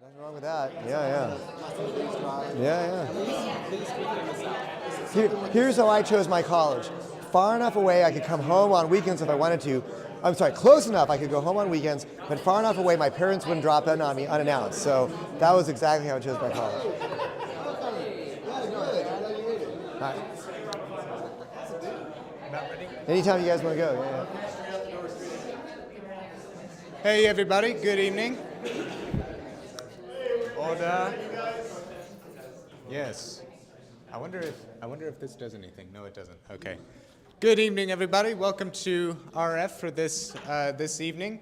Nothing wrong with that. Yeah. Here's how I chose my college. Far enough away I could come home on weekends if I wanted to. I'm sorry, close enough I could go home on weekends, but far enough away my parents wouldn't drop in on me unannounced. So that was exactly how I chose my college. All right. Anytime you guys want to go. Yeah. Hey everybody, good evening. Order. Yes. I wonder if this does anything. No, it doesn't. Okay. Good evening, everybody. Welcome to RF for this evening.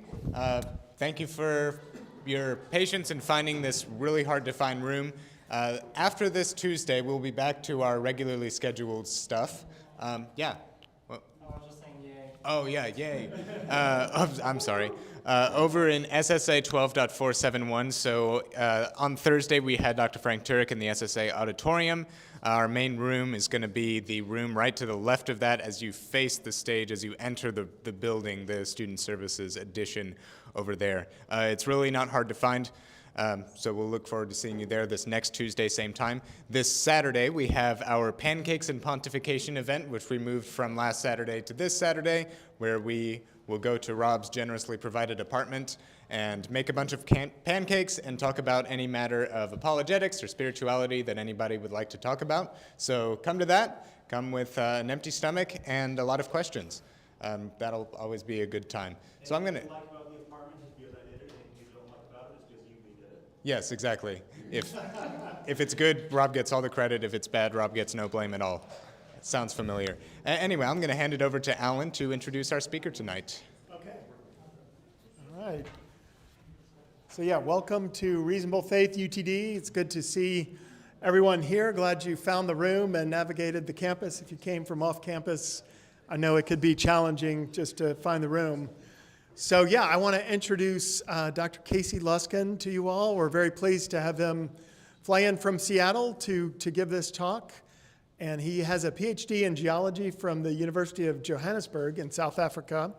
Thank you for your patience in finding this really hard to find room. After this Tuesday, we'll be back to our regularly scheduled stuff. Yeah. Well, I was just saying yay. Oh yeah, yay. I'm sorry. Over in SSA 12.471, so on Thursday we had Dr. Frank Turek in the SSA auditorium. Our main room is going to be the room right to the left of that as you face the stage, as you enter the building, the Student Services Edition over there. It's really not hard to find. So we'll look forward to seeing you there this next Tuesday, same time. This Saturday, we have our Pancakes and Pontification event, which we moved from last Saturday to this Saturday, where we will go to Rob's generously provided apartment and make a bunch of pancakes and talk about any matter of apologetics or spirituality that anybody would like to talk about. So come to that. Come with an empty stomach and a lot of questions. That'll always be a good time. So I'm going to... Yes, exactly. If it's good, Rob gets all the credit. If it's bad, Rob gets no blame at all. It sounds familiar. Anyway, I'm going to hand it over to Alan to introduce our speaker tonight. Okay. All right. So yeah, welcome to Reasonable Faith UTD. It's good to see everyone here. Glad you found the room and navigated the campus. If you came from off campus, I know it could be challenging just to find the room. So yeah, I want to introduce Dr. Casey Luskin to you all. We're very pleased to have him fly in from Seattle to give this talk. And he has a PhD in geology from the University of Johannesburg in South Africa.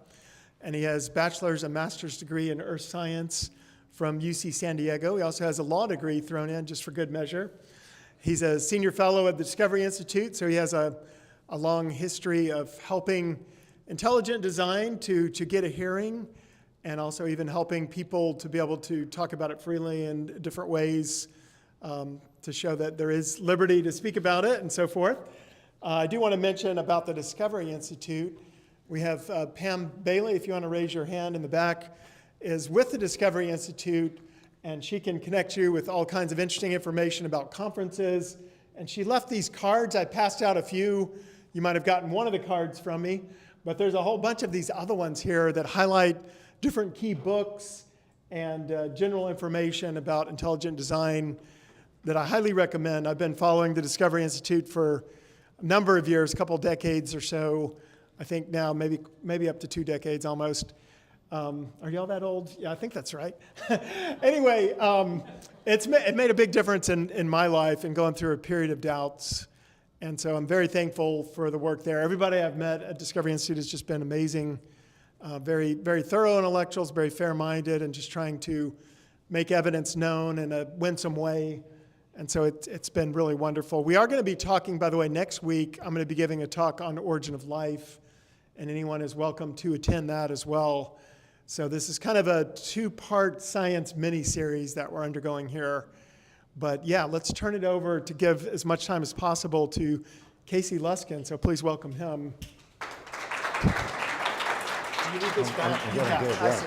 And he has bachelor's and master's degree in earth science from UC San Diego. He also has a law degree thrown in just for good measure. He's a senior fellow at the Discovery Institute, so he has a long history of helping intelligent design to get a hearing, and also even helping people to be able to talk about it freely in different ways to show that there is liberty to speak about it and so forth. I do want to mention about the Discovery Institute. We have Pam Bailey, if you want to raise your hand in the back, is with the Discovery Institute, and she can connect you with all kinds of interesting information about conferences. And she left these cards. I passed out a few. You might have gotten one of the cards from me. But there's a whole bunch of these other ones here that highlight different key books and general information about intelligent design that I highly recommend. I've been following the Discovery Institute for a number of years, a couple decades or so. I think now maybe up to 2 decades almost. Are y'all that old? Yeah, I think that's right. Anyway, it made a big difference in my life in going through a period of doubts. And so I'm very thankful for the work there. Everybody I've met at Discovery Institute has just been amazing, very, very thorough intellectuals, very fair-minded, and just trying to make evidence known in a winsome way. And so it's been really wonderful. We are going to be talking, by the way, next week. I'm going to be giving a talk on origin of life, and anyone is welcome to attend that as well. So this is kind of a 2-part science mini-series that we're undergoing here. But yeah, let's turn it over to give as much time as possible to Casey Luskin. So please welcome him. Do you need this back? Yeah.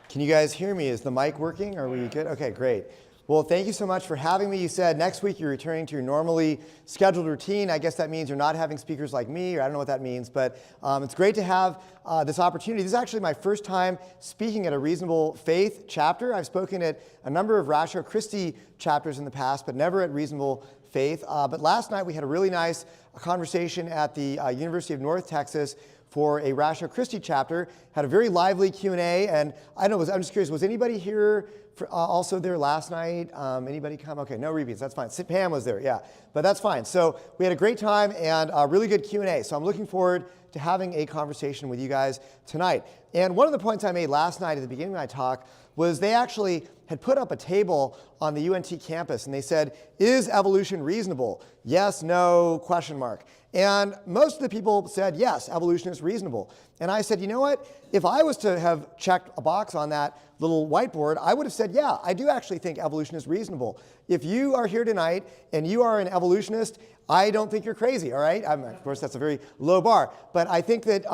Can you guys hear me? Is the mic working? Are we good? Okay, great. Well, thank you so much for having me. You said next week you're returning to your normally scheduled routine. I guess that means you're not having speakers like me, or I don't know what that means, but it's great to have this opportunity. This is actually my first time speaking at a Reasonable Faith chapter. I've spoken at a number of Ratio Christi chapters in the past, but never at Reasonable Faith. But last night we had a really nice conversation at the University of North Texas for a Ratio Christi chapter. Had a very lively Q&A, and I don't know, I'm just curious, was anybody here also there last night? Anybody come? Okay, no repeats, that's fine. Pam was there, yeah, but that's fine. So we had a great time and a really good Q&A. So I'm looking forward to having a conversation with you guys tonight. And one of the points I made last night at the beginning of my talk was they actually had put up a table on the UNT campus, and they said, is evolution reasonable? Yes, no, question mark. And most of the people said, yes, evolution is reasonable. And I said, you know what? If I was to have checked a box on that little whiteboard, I would have said, yeah, I do actually think evolution is reasonable. If you are here tonight and you are an evolutionist, I don't think you're crazy, all right? Of course, that's a very low bar. But I think that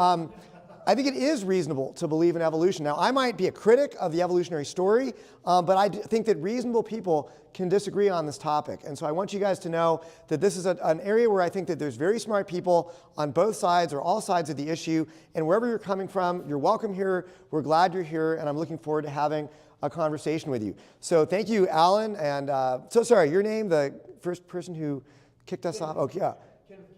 I think it is reasonable to believe in evolution. Now, I might be a critic of the evolutionary story, but I think that reasonable people can disagree on this topic. And so I want you guys to know that this is an area where I think that there's very smart people on both sides or all sides of the issue. And wherever you're coming from, you're welcome here. We're glad you're here, and I'm looking forward to having a conversation with you. So thank you, Alan. And so sorry, your name, the first person who kicked us off? Oh, yeah.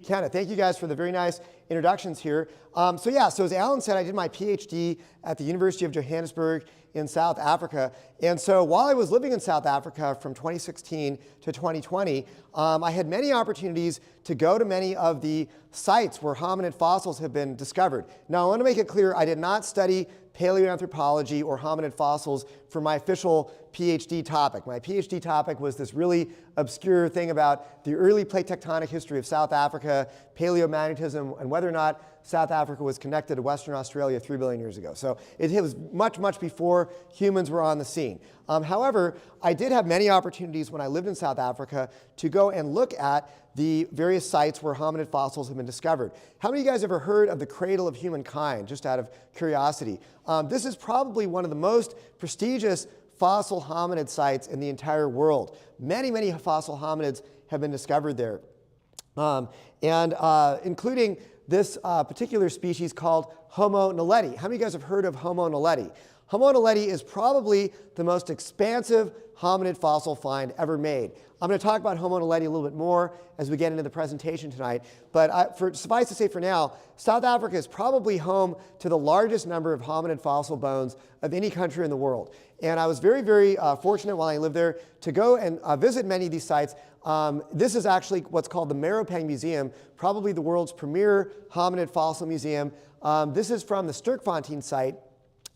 Kenneth, thank you guys for the very nice introductions here. So as Alan said, I did my PhD at the University of Johannesburg in South Africa. And so while I was living in South Africa from 2016 to 2020, I had many opportunities to go to many of the sites where hominid fossils have been discovered. Now, I want to make it clear, I did not study paleoanthropology or hominid fossils for my official PhD topic. My PhD topic was this really obscure thing about the early plate tectonic history of South Africa, paleomagnetism, and whether or not South Africa was connected to Western Australia 3 billion years ago. So it was much, much before humans were on the scene. However, I did have many opportunities when I lived in South Africa to go and look at the various sites where hominid fossils have been discovered. How many of you guys ever heard of the cradle of humankind, just out of curiosity? This is probably one of the most prestigious fossil hominid sites in the entire world. Many, many fossil hominids have been discovered there, including this particular species called Homo naledi. How many of you guys have heard of Homo naledi? Homo naledi is probably the most expansive hominid fossil find ever made. I'm going to talk about Homo naledi a little bit more as we get into the presentation tonight. But suffice to say for now, South Africa is probably home to the largest number of hominid fossil bones of any country in the world. And I was very, very fortunate while I lived there to go and visit many of these sites. This is actually what's called the Meropeng Museum, probably the world's premier hominid fossil museum. This is from the Sterkfontein site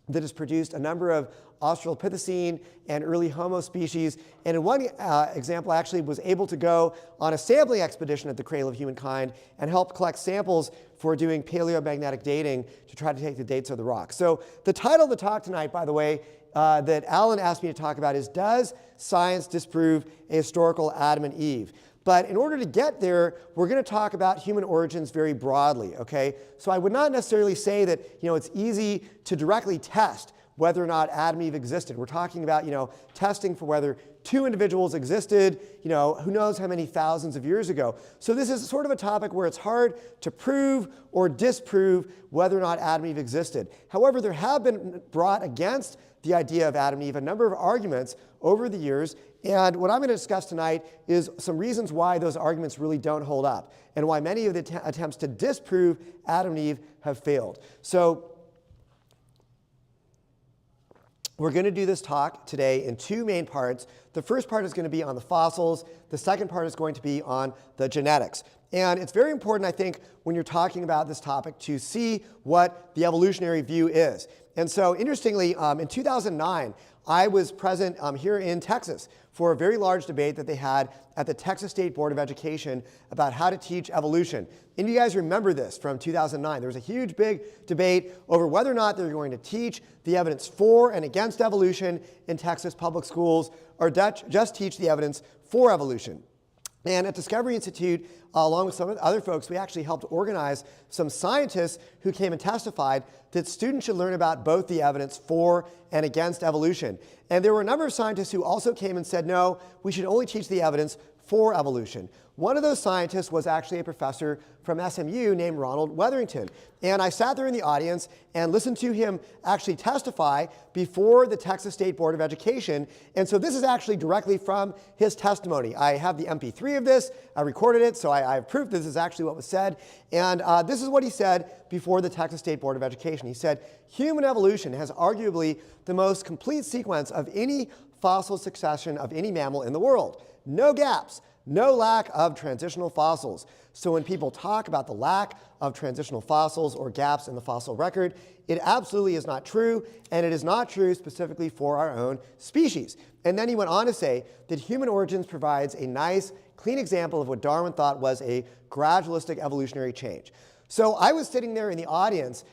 that has produced a number of Australopithecine and early Homo species. And in one example, I actually was able to go on a sampling expedition at the Cradle of Humankind and help collect samples for doing paleomagnetic dating to try to take the dates of the rock. So the title of the talk tonight, by the way, that Alan asked me to talk about is, Does Science Disprove a Historical Adam and Eve? But in order to get there, we're going to talk about human origins very broadly, okay? So I would not necessarily say that, it's easy to directly test whether or not Adam and Eve existed. We're talking about, testing for whether two individuals existed, who knows how many thousands of years ago. So this is sort of a topic where it's hard to prove or disprove whether or not Adam and Eve existed. However, there have been brought against the idea of Adam and Eve a number of arguments over the years. And what I'm going to discuss tonight is some reasons why those arguments really don't hold up and why many of the attempts to disprove Adam and Eve have failed. So we're going to do this talk today in two main parts. The first part is going to be on the fossils. The second part is going to be on the genetics. And it's very important, I think, when you're talking about this topic to see what the evolutionary view is. And so interestingly, in 2009, I was present here in Texas for a very large debate that they had at the Texas State Board of Education about how to teach evolution. And you guys remember this from 2009. There was a huge, big debate over whether or not they're going to teach the evidence for and against evolution in Texas public schools, or just teach the evidence for evolution. And at Discovery Institute, along with some other folks, we actually helped organize some scientists who came and testified that students should learn about both the evidence for and against evolution. And there were a number of scientists who also came and said, no, we should only teach the evidence for evolution. One of those scientists was actually a professor from SMU named Ronald Wetherington. And I sat there in the audience and listened to him actually testify before the Texas State Board of Education. And so this is actually directly from his testimony. I have the MP3 of this. I recorded it, so I have proof this is actually what was said. And this is what he said before the Texas State Board of Education. He said, human evolution has arguably the most complete sequence of any fossil succession of any mammal in the world. No gaps, no lack of transitional fossils. So when people talk about the lack of transitional fossils or gaps in the fossil record, it absolutely is not true, and it is not true specifically for our own species. And then he went on to say that human origins provides a nice, clean example of what Darwin thought was a gradualistic evolutionary change. So I was sitting there in the audience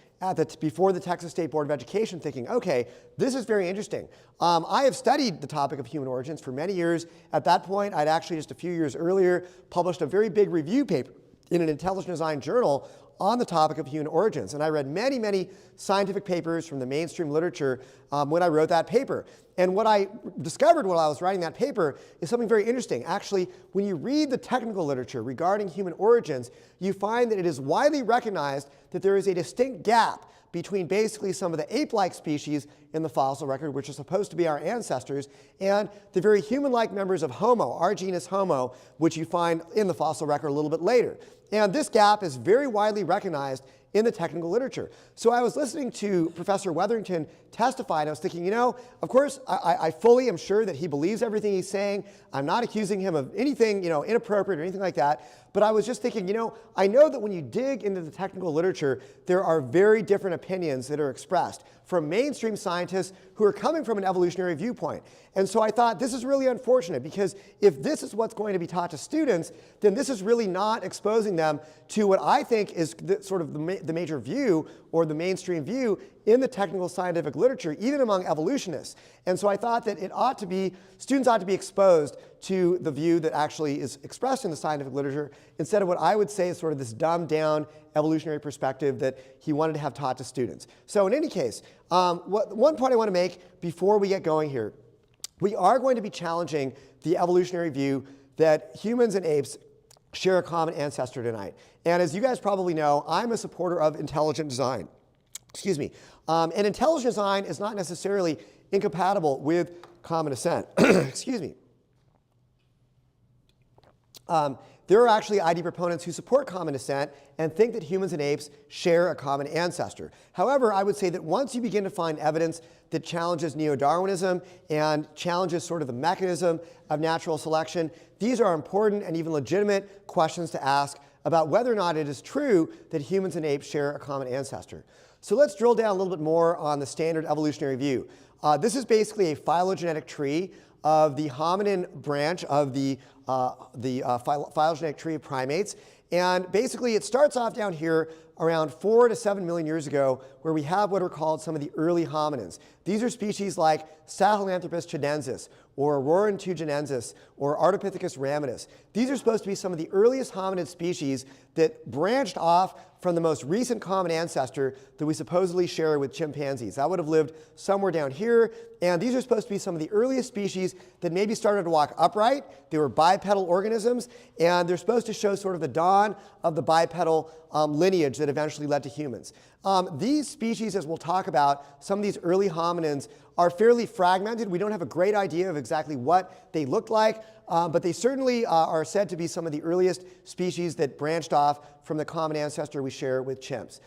before the Texas State Board of Education thinking, okay, this is very interesting. I have studied the topic of human origins for many years. At that point, I'd actually just a few years earlier published a very big review paper in an intelligent design journal on the topic of human origins. And I read many, many scientific papers from the mainstream literature when I wrote that paper. And what I discovered while I was writing that paper is something very interesting. Actually, when you read the technical literature regarding human origins, you find that it is widely recognized that there is a distinct gap between basically some of the ape-like species in the fossil record, which are supposed to be our ancestors, and the very human-like members of Homo, our genus Homo, which you find in the fossil record a little bit later. And this gap is very widely recognized in the technical literature. So I was listening to Professor Wetherington testify, and I was thinking, you know, of course, I fully am sure that he believes everything he's saying. I'm not accusing him of anything, inappropriate or anything like that. But I was just thinking, I know that when you dig into the technical literature, there are very different opinions that are expressed from mainstream scientists who are coming from an evolutionary viewpoint. And so I thought this is really unfortunate, because if this is what's going to be taught to students, then this is really not exposing them to what I think is the major view or the mainstream view in the technical scientific literature, even among evolutionists. And so I thought that students ought to be exposed to the view that actually is expressed in the scientific literature, instead of what I would say is sort of this dumbed-down evolutionary perspective that he wanted to have taught to students. So in any case, one point I want to make before we get going here, we are going to be challenging the evolutionary view that humans and apes share a common ancestor tonight. And as you guys probably know, I'm a supporter of intelligent design. Excuse me. And intelligent design is not necessarily incompatible with common descent. Excuse me. There are actually ID proponents who support common descent and think that humans and apes share a common ancestor. However, I would say that once you begin to find evidence that challenges neo-Darwinism and challenges sort of the mechanism of natural selection, these are important and even legitimate questions to ask about whether or not it is true that humans and apes share a common ancestor. So let's drill down a little bit more on the standard evolutionary view. This is basically a phylogenetic tree of the hominin branch of the phylogenetic tree of primates. And basically, it starts off down here around 4 to 7 million years ago, where we have what are called some of the early hominins. These are species like Sahelanthropus chinensis, or Roentgenensis, or Ardipithecus ramidus. These are supposed to be some of the earliest hominid species that branched off from the most recent common ancestor that we supposedly share with chimpanzees. That would have lived somewhere down here, and these are supposed to be some of the earliest species that maybe started to walk upright. They were bipedal organisms, and they're supposed to show sort of the dawn of the bipedal lineage that eventually led to humans. These species, as we'll talk about, some of these early hominins, are fairly fragmented. We don't have a great idea of exactly what they looked like, but they certainly are said to be some of the earliest species that branched off from the common ancestor we share with chimps.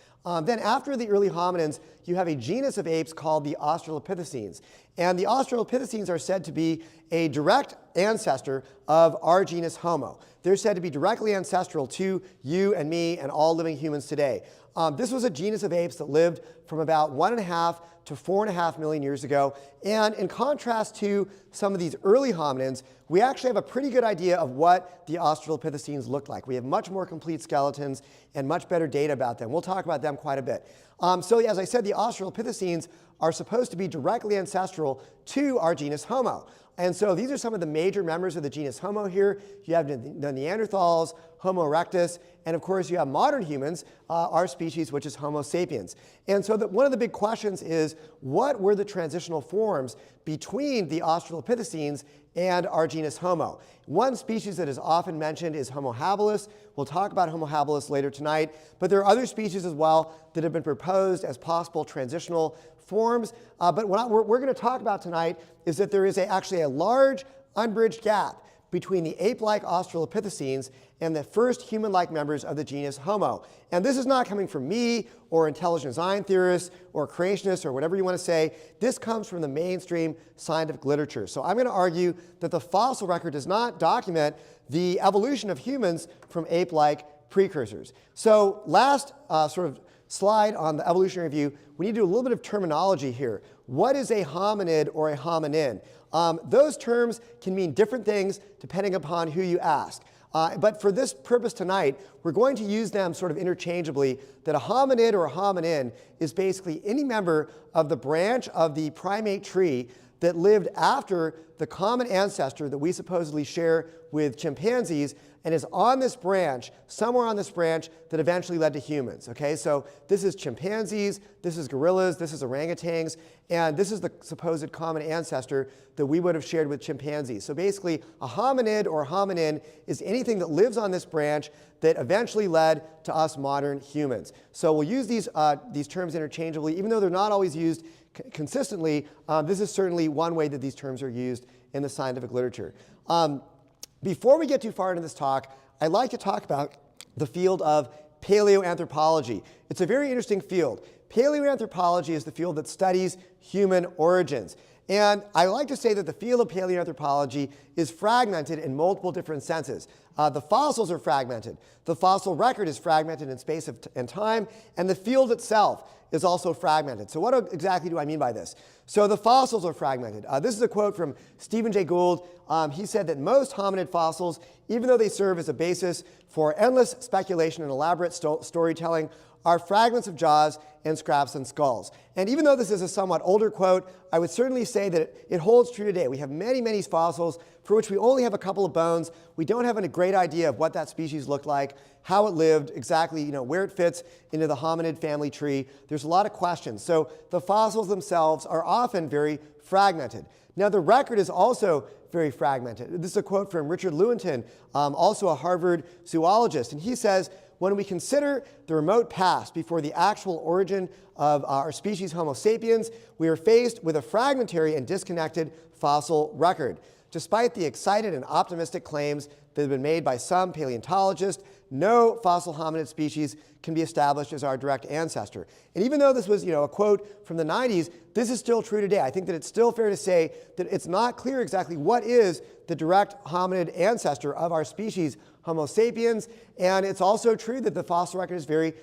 Then after the early hominins, you have a genus of apes called the Australopithecines. And the Australopithecines are said to be a direct ancestor of our genus Homo. They're said to be directly ancestral to you and me and all living humans today. This was a genus of apes that lived from about 1.5 to 4.5 million years ago. And in contrast to some of these early hominins, we actually have a pretty good idea of what the Australopithecines looked like. We have much more complete skeletons and much better data about them. We'll talk about them quite a bit. So as I said, the Australopithecines are supposed to be directly ancestral to our genus Homo. And so these are some of the major members of the genus Homo here. You have the Neanderthals, Homo erectus, and of course you have modern humans, our species, which is Homo sapiens. And so one of the big questions is, what were the transitional forms between the Australopithecines and our genus Homo? One species that is often mentioned is Homo habilis. We'll talk about Homo habilis later tonight, but there are other species as well that have been proposed as possible transitional forms. But what we're going to talk about tonight is that there is actually a large unbridged gap between the ape-like Australopithecines and the first human-like members of the genus Homo. And this is not coming from me or intelligent design theorists or creationists or whatever you want to say. This comes from the mainstream scientific literature. So I'm going to argue that the fossil record does not document the evolution of humans from ape-like precursors. So last sort of slide on the evolutionary view, we need to do a little bit of terminology here. What is a hominid or a hominin? Those terms can mean different things depending upon who you ask. But for this purpose tonight, we're going to use them sort of interchangeably, that a hominid or a hominin is basically any member of the branch of the primate tree that lived after the common ancestor that we supposedly share with chimpanzees and is on this branch, somewhere on this branch that eventually led to humans. Okay, so this is chimpanzees, this is gorillas, this is orangutans, and this is the supposed common ancestor that we would have shared with chimpanzees. So basically, a hominid or hominin is anything that lives on this branch that eventually led to us modern humans. So we'll use these terms interchangeably, even though they're not always used consistently. This is certainly one way that these terms are used in the scientific literature. Before we get too far into this talk, I'd like to talk about the field of paleoanthropology. It's a very interesting field. Paleoanthropology is the field that studies human origins. And I like to say that the field of paleoanthropology is fragmented in multiple different senses. The fossils are fragmented. The fossil record is fragmented in space and time. And the field itself is also fragmented. So what exactly do I mean by this? So the fossils are fragmented. This is a quote from Stephen Jay Gould. He said that most hominid fossils, even though they serve as a basis for endless speculation and elaborate storytelling, are fragments of jaws and scraps and skulls. And even though this is a somewhat older quote, I would certainly say that it holds true today. We have many, many fossils for which we only have a couple of bones. We don't have a great idea of what that species looked like, how it lived, exactly where it fits into the hominid family tree. There's a lot of questions. So the fossils themselves are often very fragmented. Now the record is also very fragmented. This is a quote from Richard Lewontin, also a Harvard zoologist. And he says, when we consider the remote past before the actual origin of our species Homo sapiens, we are faced with a fragmentary and disconnected fossil record. Despite the excited and optimistic claims that have been made by some paleontologists, no fossil hominid species can be established as our direct ancestor. And even though this was a quote from the 90s, this is still true today. I think that it's still fair to say that it's not clear exactly what is the direct hominid ancestor of our species Homo sapiens, and it's also true that the fossil record is very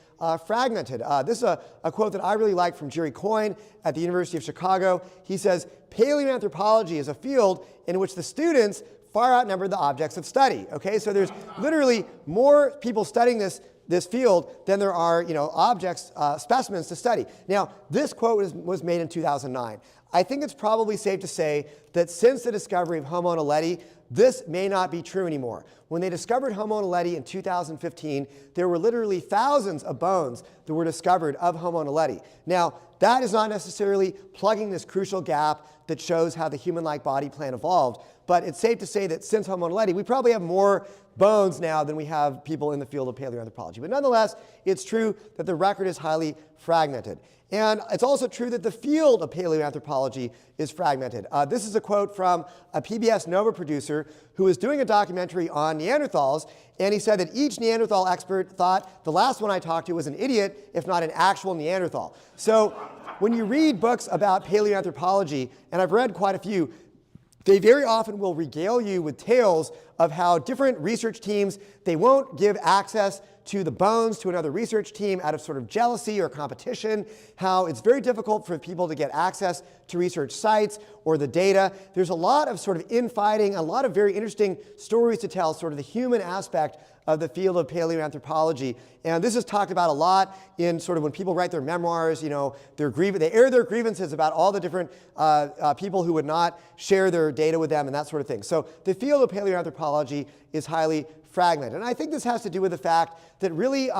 fragmented. This is a quote that I really like from Jerry Coyne at the University of Chicago. He says, paleoanthropology is a field in which the students far outnumber the objects of study. Okay, so there's literally more people studying this field than there are objects, specimens to study. Now, this quote was made in 2009. I think it's probably safe to say that since the discovery of Homo naledi, this may not be true anymore. When they discovered Homo naledi in 2015, there were literally thousands of bones that were discovered of Homo naledi. Now, that is not necessarily plugging this crucial gap that shows how the human-like body plan evolved, but it's safe to say that since Homo naledi, we probably have more bones now than we have people in the field of paleoanthropology. But nonetheless, it's true that the record is highly fragmented. And it's also true that the field of paleoanthropology is fragmented. This is a quote from a PBS Nova producer who was doing a documentary on Neanderthals, and he said that each Neanderthal expert thought the last one I talked to was an idiot, if not an actual Neanderthal. So when you read books about paleoanthropology, and I've read quite a few, they very often will regale you with tales of how different research teams, they won't give access to the bones to another research team out of sort of jealousy or competition, how it's very difficult for people to get access to research sites or the data. There's a lot of sort of infighting, a lot of very interesting stories to tell, sort of the human aspect of the field of paleoanthropology. And this is talked about a lot in sort of when people write their memoirs, they air their grievances about all the different people who would not share their data with them and that sort of thing. So the field of paleoanthropology is highly fragmented. And I think this has to do with the fact that really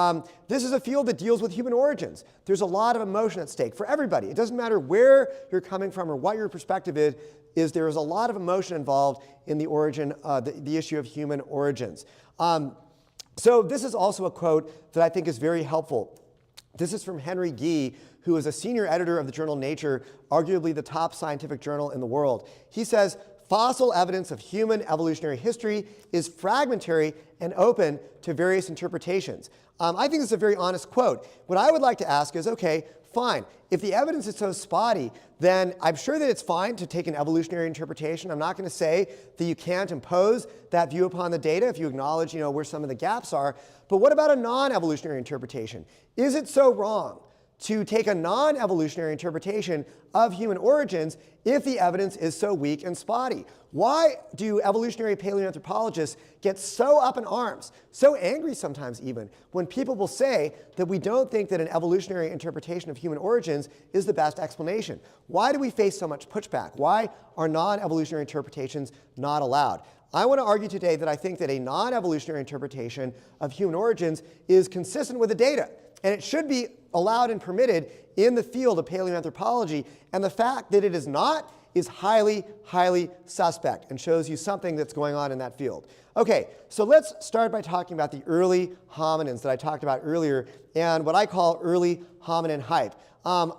this is a field that deals with human origins. There's a lot of emotion at stake for everybody. It doesn't matter where you're coming from or what your perspective is there is a lot of emotion involved in the origin, the issue of human origins. So this is also a quote that I think is very helpful. This is from Henry Gee, who is a senior editor of the journal Nature, arguably the top scientific journal in the world. He says, fossil evidence of human evolutionary history is fragmentary and open to various interpretations. I think this is a very honest quote. What I would like to ask is, okay, fine. If the evidence is so spotty, then I'm sure that it's fine to take an evolutionary interpretation. I'm not going to say that you can't impose that view upon the data if you acknowledge, where some of the gaps are. But what about a non-evolutionary interpretation? Is it so wrong to take a non-evolutionary interpretation of human origins if the evidence is so weak and spotty? Why do evolutionary paleoanthropologists get so up in arms, so angry sometimes even, when people will say that we don't think that an evolutionary interpretation of human origins is the best explanation? Why do we face so much pushback? Why are non-evolutionary interpretations not allowed? I want to argue today that I think that a non-evolutionary interpretation of human origins is consistent with the data, and it should be allowed and permitted in the field of paleoanthropology, and the fact that it is not is highly, highly suspect and shows you something that's going on in that field. Okay, so let's start by talking about the early hominins that I talked about earlier and what I call early hominin hype.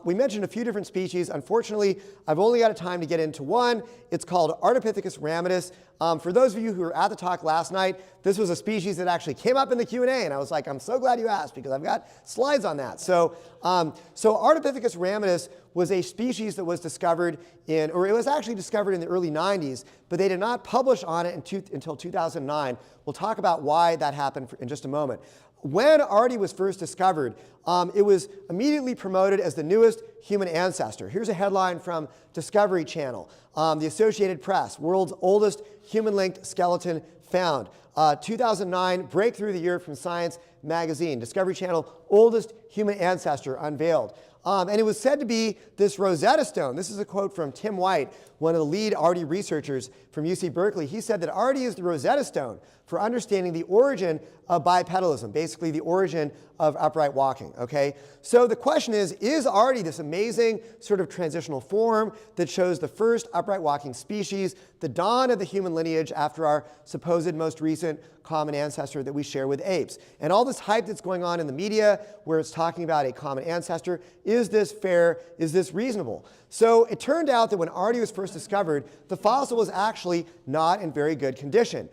We mentioned a few different species. Unfortunately, I've only got time to get into one. It's called Ardipithecus ramidus. For those of you who were at the talk last night, this was a species that actually came up in the Q&A, and I was like, I'm so glad you asked because I've got slides on that. So Ardipithecus ramidus was a species that was discovered or it was actually discovered in the early 90s, but they did not publish on it until 2009. We'll talk about why that happened in just a moment. When Ardi was first discovered, it was immediately promoted as the newest human ancestor. Here's a headline from Discovery Channel. The Associated Press, world's oldest human-linked skeleton found. 2009, breakthrough of the year from Science magazine. Discovery Channel, oldest human ancestor unveiled. And it was said to be this Rosetta Stone. This is a quote from Tim White, one of the lead Ardi researchers from UC Berkeley. He said that Ardi is the Rosetta Stone for understanding the origin of bipedalism, basically the origin of upright walking, okay? So the question is Ardi this amazing sort of transitional form that shows the first upright walking species, the dawn of the human lineage after our supposed most recent common ancestor that we share with apes? And all this hype that's going on in the media where it's talking about a common ancestor, is this fair? Is this reasonable? So it turned out that when Ardi was first discovered, the fossil was actually not in very good condition.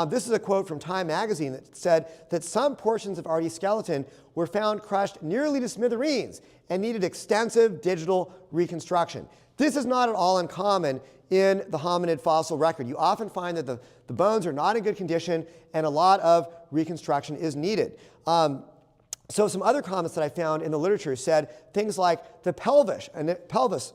This is a quote from Time magazine that said that some portions of Ardi's skeleton were found crushed nearly to smithereens and needed extensive digital reconstruction. This is not at all uncommon in the hominid fossil record. You often find that the bones are not in good condition and a lot of reconstruction is needed. So some other comments that I found in the literature said things like the pelvis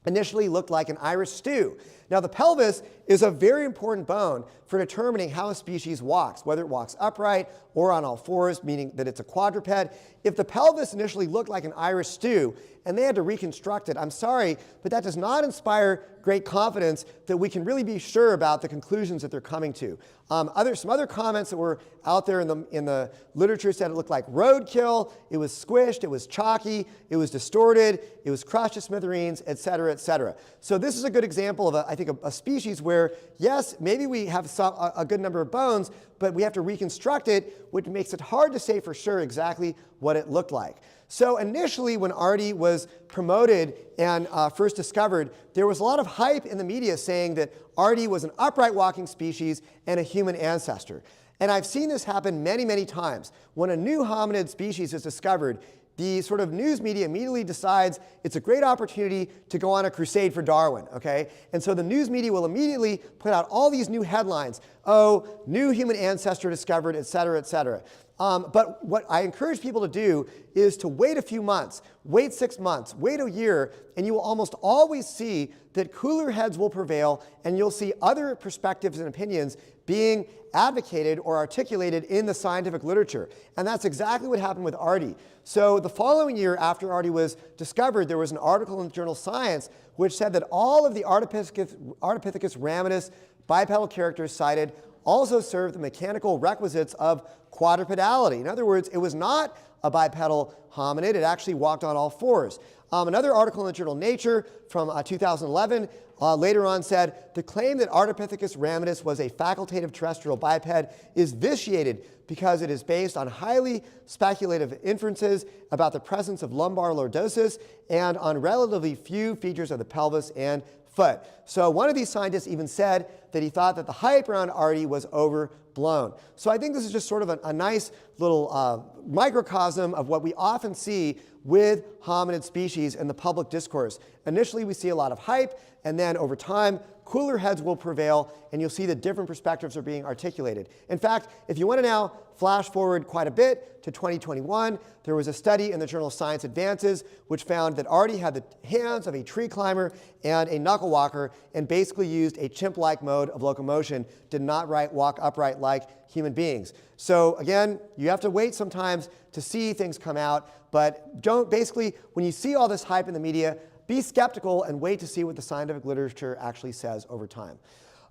initially looked like an Irish stew. Now, the pelvis is a very important bone for determining how a species walks, whether it walks upright or on all fours, meaning that it's a quadruped. If the pelvis initially looked like an Irish stew and they had to reconstruct it, I'm sorry, but that does not inspire great confidence that we can really be sure about the conclusions that they're coming to. Some other comments that were out there in the literature said it looked like roadkill, it was squished, it was chalky, it was distorted, it was crushed to smithereens, et cetera, et cetera. So this is a good example of, I think, a species where, yes, maybe we have a good number of bones, but we have to reconstruct it, which makes it hard to say for sure exactly what it looked like. So initially, when Ardi was promoted and first discovered, there was a lot of hype in the media saying that Ardi was an upright walking species and a human ancestor. And I've seen this happen many, many times. When a new hominid species is discovered, the sort of news media immediately decides it's a great opportunity to go on a crusade for Darwin, okay? And so the news media will immediately put out all these new headlines. Oh, new human ancestor discovered, et cetera, et cetera. But what I encourage people to do is to wait a few months, wait 6 months, wait a year, and you will almost always see that cooler heads will prevail, and you'll see other perspectives and opinions being advocated or articulated in the scientific literature. And that's exactly what happened with Ardi. So the following year after Ardi was discovered, there was an article in the journal Science which said that all of the Ardipithecus ramidus bipedal characters cited also served the mechanical requisites of quadrupedality. In other words, it was not a bipedal hominid. It actually walked on all fours. Another article in the journal Nature from 2011 later on said, the claim that Ardipithecus ramidus was a facultative terrestrial biped is vitiated because it is based on highly speculative inferences about the presence of lumbar lordosis and on relatively few features of the pelvis and foot. So one of these scientists even said that he thought that the hype around Artie was overblown. So I think this is just sort of a nice little microcosm of what we often see with hominid species in the public discourse. Initially, we see a lot of hype, and then over time, cooler heads will prevail, and you'll see that different perspectives are being articulated. In fact, if you want to now flash forward quite a bit to 2021, there was a study in the journal Science Advances which found that Artie had the hands of a tree climber and a knuckle walker and basically used a chimp-like mode of locomotion, did not walk upright like human beings. So again, you have to wait sometimes to see things come out, but don't basically, when you see all this hype in the media, be skeptical and wait to see what the scientific literature actually says over time.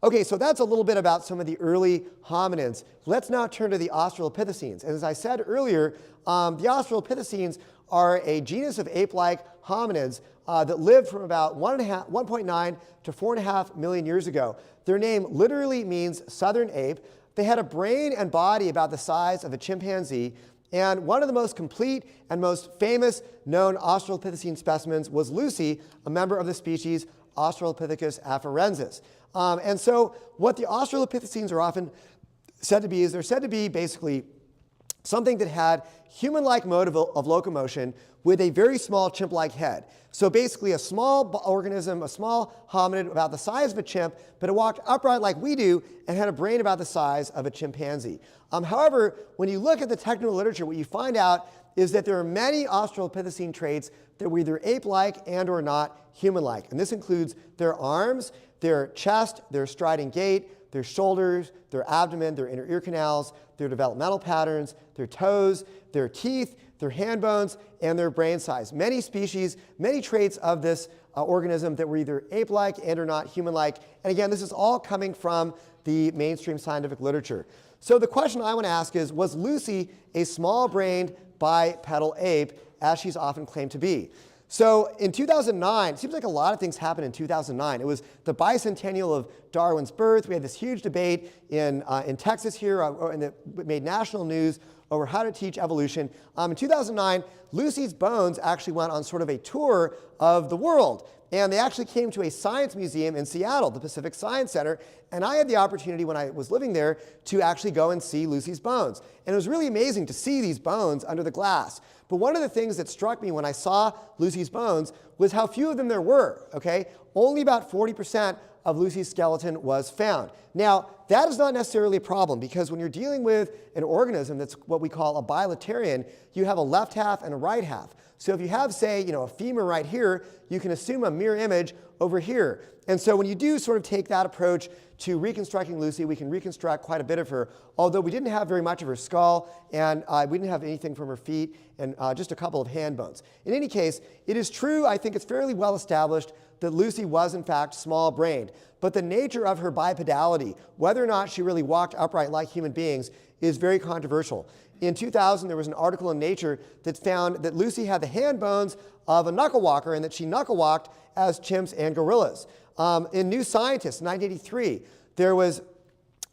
Okay, so that's a little bit about some of the early hominids. Let's now turn to the Australopithecines. And as I said earlier, the Australopithecines are a genus of ape-like hominids that lived from about 1.9 to 4.5 million years ago. Their name literally means southern ape. They had a brain and body about the size of a chimpanzee. And one of the most complete and most famous known Australopithecine specimens was Lucy, a member of the species Australopithecus afarensis. And so what the Australopithecines are often said to be is they're said to be basically something that had human-like mode of locomotion with a very small chimp-like head. So basically a small organism, a small hominid about the size of a chimp, but it walked upright like we do and had a brain about the size of a chimpanzee. However, when you look at the technical literature, what you find out is that there are many Australopithecine traits that were either ape-like and or not human-like. And this includes their arms, their chest, their striding gait, their shoulders, their abdomen, their inner ear canals, their developmental patterns, their toes, their teeth, their hand bones, and their brain size. Many species, many traits of this organism that were either ape-like and or not human-like. And again, this is all coming from the mainstream scientific literature. So the question I want to ask is, was Lucy a small-brained bipedal ape, as she's often claimed to be? So in 2009, it seems like a lot of things happened in 2009. It was the bicentennial of Darwin's birth. We had this huge debate in Texas here, and it made national news over how to teach evolution. In 2009, Lucy's bones actually went on sort of a tour of the world. And they actually came to a science museum in Seattle, the Pacific Science Center. And I had the opportunity when I was living there to actually go and see Lucy's bones. And it was really amazing to see these bones under the glass. But one of the things that struck me when I saw Lucy's bones was how few of them there were, okay? Only about 40% of Lucy's skeleton was found. Now, that is not necessarily a problem because when you're dealing with an organism that's what we call a bilaterian, you have a left half and a right half. So if you have, say, a femur right here, you can assume a mirror image over here. And so when you do sort of take that approach to reconstructing Lucy, we can reconstruct quite a bit of her, although we didn't have very much of her skull, and we didn't have anything from her feet, and just a couple of hand bones. In any case, it is true, I think it's fairly well established, that Lucy was in fact small-brained. But the nature of her bipedality, whether or not she really walked upright like human beings, is very controversial. In 2000, there was an article in Nature that found that Lucy had the hand bones of a knuckle walker and that she knuckle walked as chimps and gorillas. In New Scientist, 1983, there was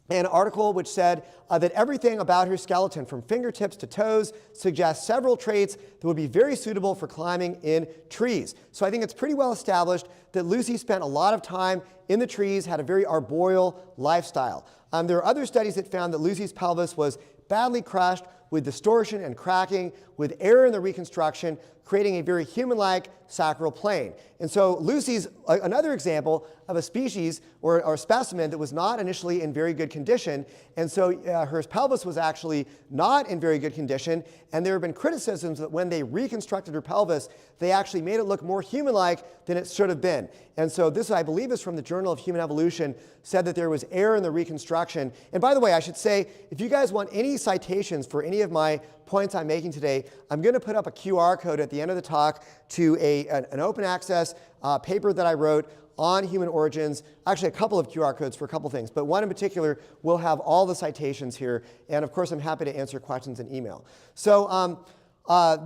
an article which said that everything about her skeleton, from fingertips to toes, suggests several traits that would be very suitable for climbing in trees. So I think it's pretty well established that Lucy spent a lot of time in the trees, had a very arboreal lifestyle. There are other studies that found that Lucy's pelvis was badly crushed with distortion and cracking, with error in the reconstruction, creating a very human-like sacral plane. And so Lucy's another example of a species or specimen that was not initially in very good condition. And so her pelvis was actually not in very good condition. And there have been criticisms that when they reconstructed her pelvis, they actually made it look more human-like than it should have been. And so this, I believe, is from the Journal of Human Evolution, said that there was error in the reconstruction. And by the way, I should say, if you guys want any citations for any of my points I'm making today, I'm going to put up a QR code at the end of the talk to an open access paper that I wrote on human origins. Actually, a couple of QR codes for a couple things, but one in particular will have all the citations here. And of course, I'm happy to answer questions in email. So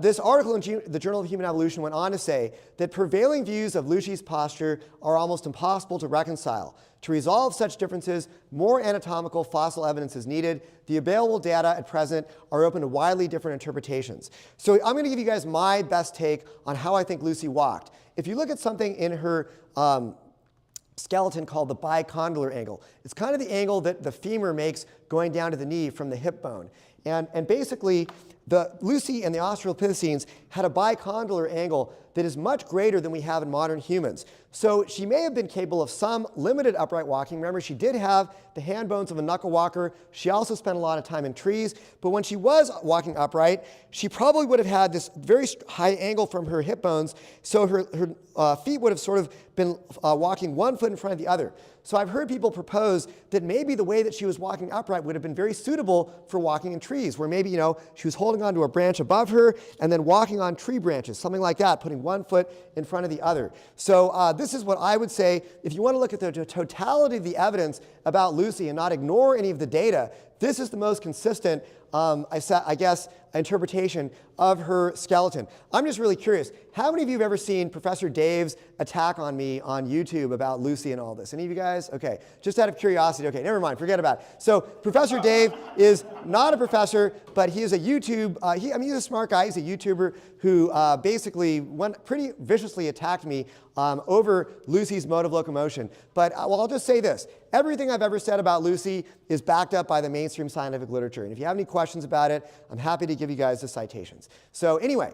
this article in the Journal of Human Evolution went on to say that prevailing views of Lucy's posture are almost impossible to reconcile. To resolve such differences, more anatomical fossil evidence is needed. The available data at present are open to widely different interpretations. So I'm going to give you guys my best take on how I think Lucy walked. If you look at something in her skeleton called the bicondylar angle. It's kind of the angle that the femur makes going down to the knee from the hip bone. And basically, Lucy and the Australopithecines had a bicondylar angle that is much greater than we have in modern humans. So she may have been capable of some limited upright walking. Remember, she did have the hand bones of a knuckle walker. She also spent a lot of time in trees. But when she was walking upright, she probably would have had this very high angle from her hip bones, so her feet would have sort of been walking one foot in front of the other. So I've heard people propose that maybe the way that she was walking upright would have been very suitable for walking in trees, where maybe, she was holding onto a branch above her and then walking on tree branches, something like that, putting one foot in front of the other. So this is what I would say, if you want to look at the totality of the evidence about Lucy and not ignore any of the data, this is the most consistent, I guess, interpretation of her skeleton. I'm just really curious. How many of you have ever seen Professor Dave's attack on me on YouTube about Lucy and all this? Any of you guys? Okay, just out of curiosity. Okay, never mind, forget about it. So Professor Dave is not a professor, but he is a YouTube, he's a smart guy. He's a YouTuber who basically pretty viciously attacked me over Lucy's mode of locomotion. But I'll just say this. Everything I've ever said about Lucy is backed up by the mainstream scientific literature. And if you have any questions about it, I'm happy to give you guys the citations. So anyway,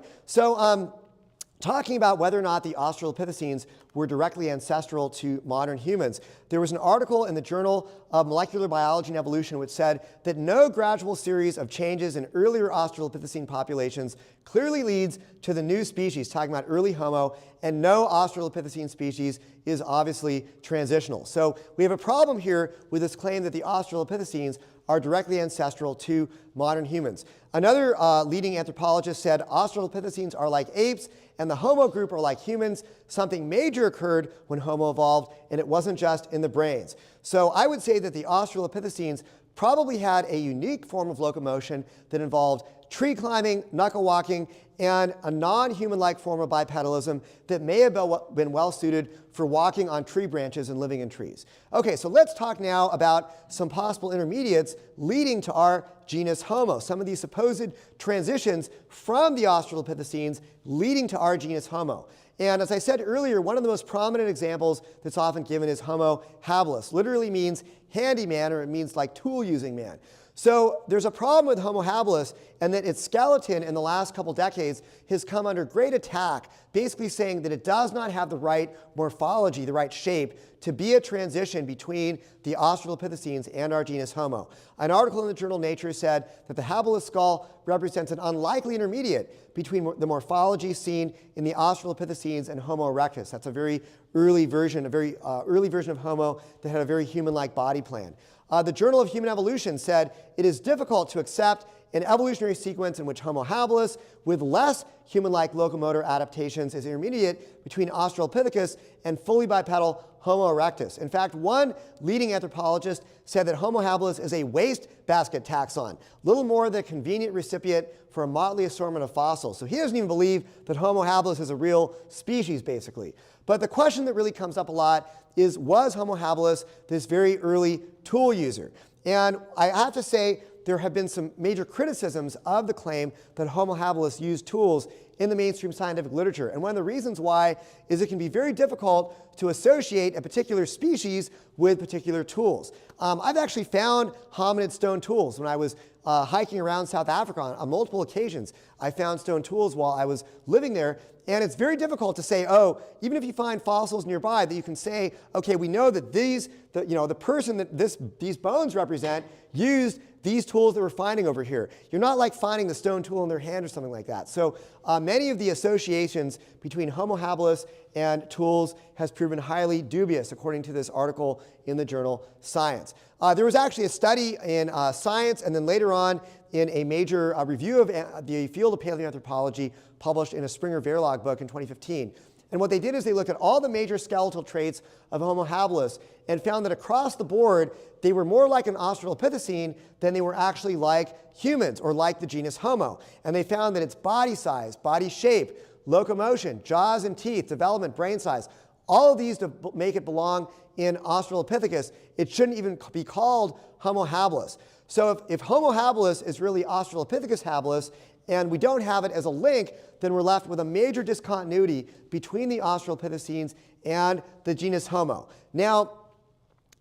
talking about whether or not the Australopithecines were directly ancestral to modern humans, there was an article in the Journal of Molecular Biology and Evolution which said that no gradual series of changes in earlier Australopithecine populations clearly leads to the new species, talking about early Homo, and no Australopithecine species is obviously transitional. So we have a problem here with this claim that the Australopithecines are directly ancestral to modern humans. Another leading anthropologist said Australopithecines are like apes and the Homo group are like humans. Something major occurred when Homo evolved, and it wasn't just in the brains. So I would say that the Australopithecines probably had a unique form of locomotion that involved tree climbing, knuckle walking, and a non-human-like form of bipedalism that may have been well suited for walking on tree branches and living in trees. Okay, so let's talk now about some possible intermediates leading to our genus Homo, some of these supposed transitions from the Australopithecines leading to our genus Homo. And as I said earlier, one of the most prominent examples that's often given is Homo habilis. Literally means handyman, or it means like tool-using man. So there's a problem with Homo habilis, and that its skeleton in the last couple decades has come under great attack, basically saying that it does not have the right morphology, the right shape, to be a transition between the Australopithecines and our genus Homo. An article in the journal Nature said that the habilis skull represents an unlikely intermediate between the morphology seen in the Australopithecines and Homo erectus. That's a very early version, of Homo that had a very human-like body plan. The Journal of Human Evolution said it is difficult to accept an evolutionary sequence in which Homo habilis, with less human-like locomotor adaptations, is intermediate between Australopithecus and fully bipedal Homo erectus. In fact, one leading anthropologist said that Homo habilis is a wastebasket taxon, little more than a convenient recipient for a motley assortment of fossils. So he doesn't even believe that Homo habilis is a real species, basically. But the question that really comes up a lot is, was Homo habilis this very early tool user? And I have to say, there have been some major criticisms of the claim that Homo habilis used tools in the mainstream scientific literature. And one of the reasons why is it can be very difficult to associate a particular species with particular tools. I've actually found hominid stone tools when I was hiking around South Africa on multiple occasions. I found stone tools while I was living there. And it's very difficult to say, oh, even if you find fossils nearby, that you can say, okay, we know that the person that these bones represent used these tools that we're finding over here. You're not like finding the stone tool in their hand or something like that. So many of the associations between Homo habilis and tools has proven highly dubious, according to this article in the journal Science. There was actually a study in Science, and then later on in a major review of the field of paleoanthropology published in a Springer-Verlag book in 2015. And what they did is they looked at all the major skeletal traits of Homo habilis and found that across the board, they were more like an Australopithecine than they were actually like humans or like the genus Homo. And they found that its body size, body shape, locomotion, jaws and teeth, development, brain size, all of these to make it belong in Australopithecus, it shouldn't even be called Homo habilis. So if Homo habilis is really Australopithecus habilis, and we don't have it as a link, then we're left with a major discontinuity between the Australopithecines and the genus Homo. Now,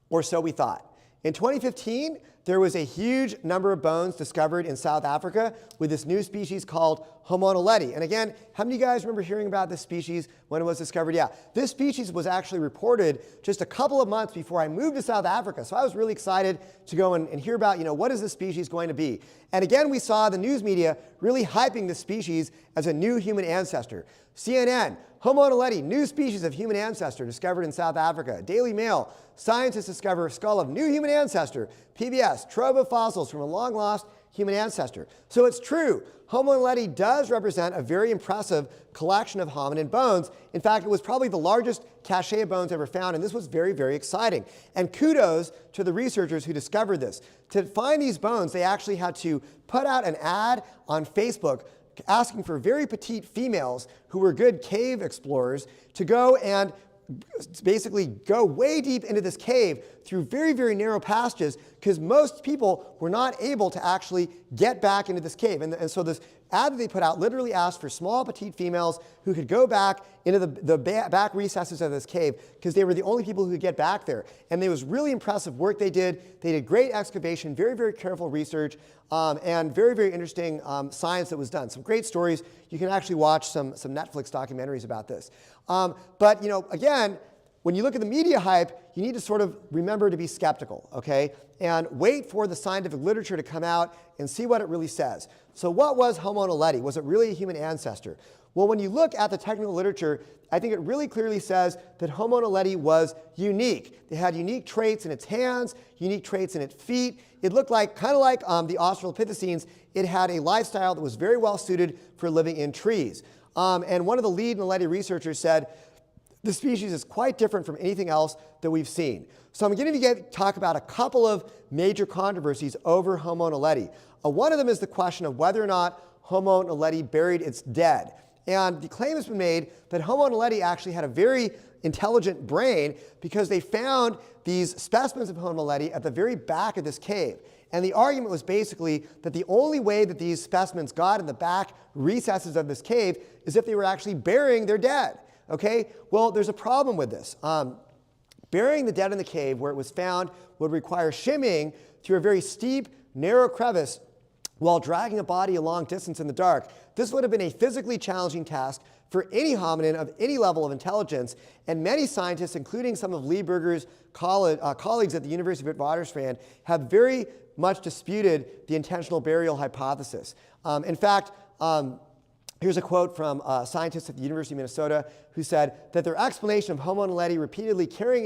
or so we thought. In 2015, there was a huge number of bones discovered in South Africa with this new species called Homo naledi. And again, how many of you guys remember hearing about this species when it was discovered? Yeah, this species was actually reported just a couple of months before I moved to South Africa. So I was really excited to go and hear about, what is this species going to be? And again, we saw the news media really hyping this species as a new human ancestor. CNN, Homo naledi, new species of human ancestor discovered in South Africa. Daily Mail, scientists discover skull of new human ancestor. PBS, trove of fossils from a long-lost human ancestor. So it's true. Homo naledi does represent a very impressive collection of hominin bones. In fact, it was probably the largest cache of bones ever found, and this was very, very exciting. And kudos to the researchers who discovered this. To find these bones, they actually had to put out an ad on Facebook asking for very petite females who were good cave explorers to go and basically go way deep into this cave through very, very narrow passages, because most people were not able to actually get back into this cave. And so this ad that they put out literally asked for small, petite females who could go back into the back recesses of this cave, because they were the only people who could get back there. And it was really impressive work they did. They did great excavation, very, very careful research, and very, very interesting science that was done. Some great stories. You can actually watch some Netflix documentaries about this. But again, when you look at the media hype, you need to sort of remember to be skeptical, okay? And wait for the scientific literature to come out and see what it really says. So what was Homo naledi? Was it really a human ancestor? Well, when you look at the technical literature, I think it really clearly says that Homo naledi was unique. It had unique traits in its hands, unique traits in its feet. It looked like, kind of like the Australopithecines, it had a lifestyle that was very well suited for living in trees. And one of the lead naledi researchers said, the species is quite different from anything else that we've seen. So I'm going to talk about a couple of major controversies over Homo naledi. One of them is the question of whether or not Homo naledi buried its dead. And the claim has been made that Homo naledi actually had a very intelligent brain, because they found these specimens of Homo naledi at the very back of this cave. And the argument was basically that the only way that these specimens got in the back recesses of this cave is if they were actually burying their dead. Okay? Well, there's a problem with this. Burying the dead in the cave where it was found would require shimmying through a very steep, narrow crevice while dragging a body a long distance in the dark. This would have been a physically challenging task for any hominin of any level of intelligence, and many scientists, including some of Lee Berger's colleagues at the University of Witwatersrand, have very much disputed the intentional burial hypothesis. In fact, here's a quote from scientists at the University of Minnesota who said that their explanation of Homo naledi repeatedly carrying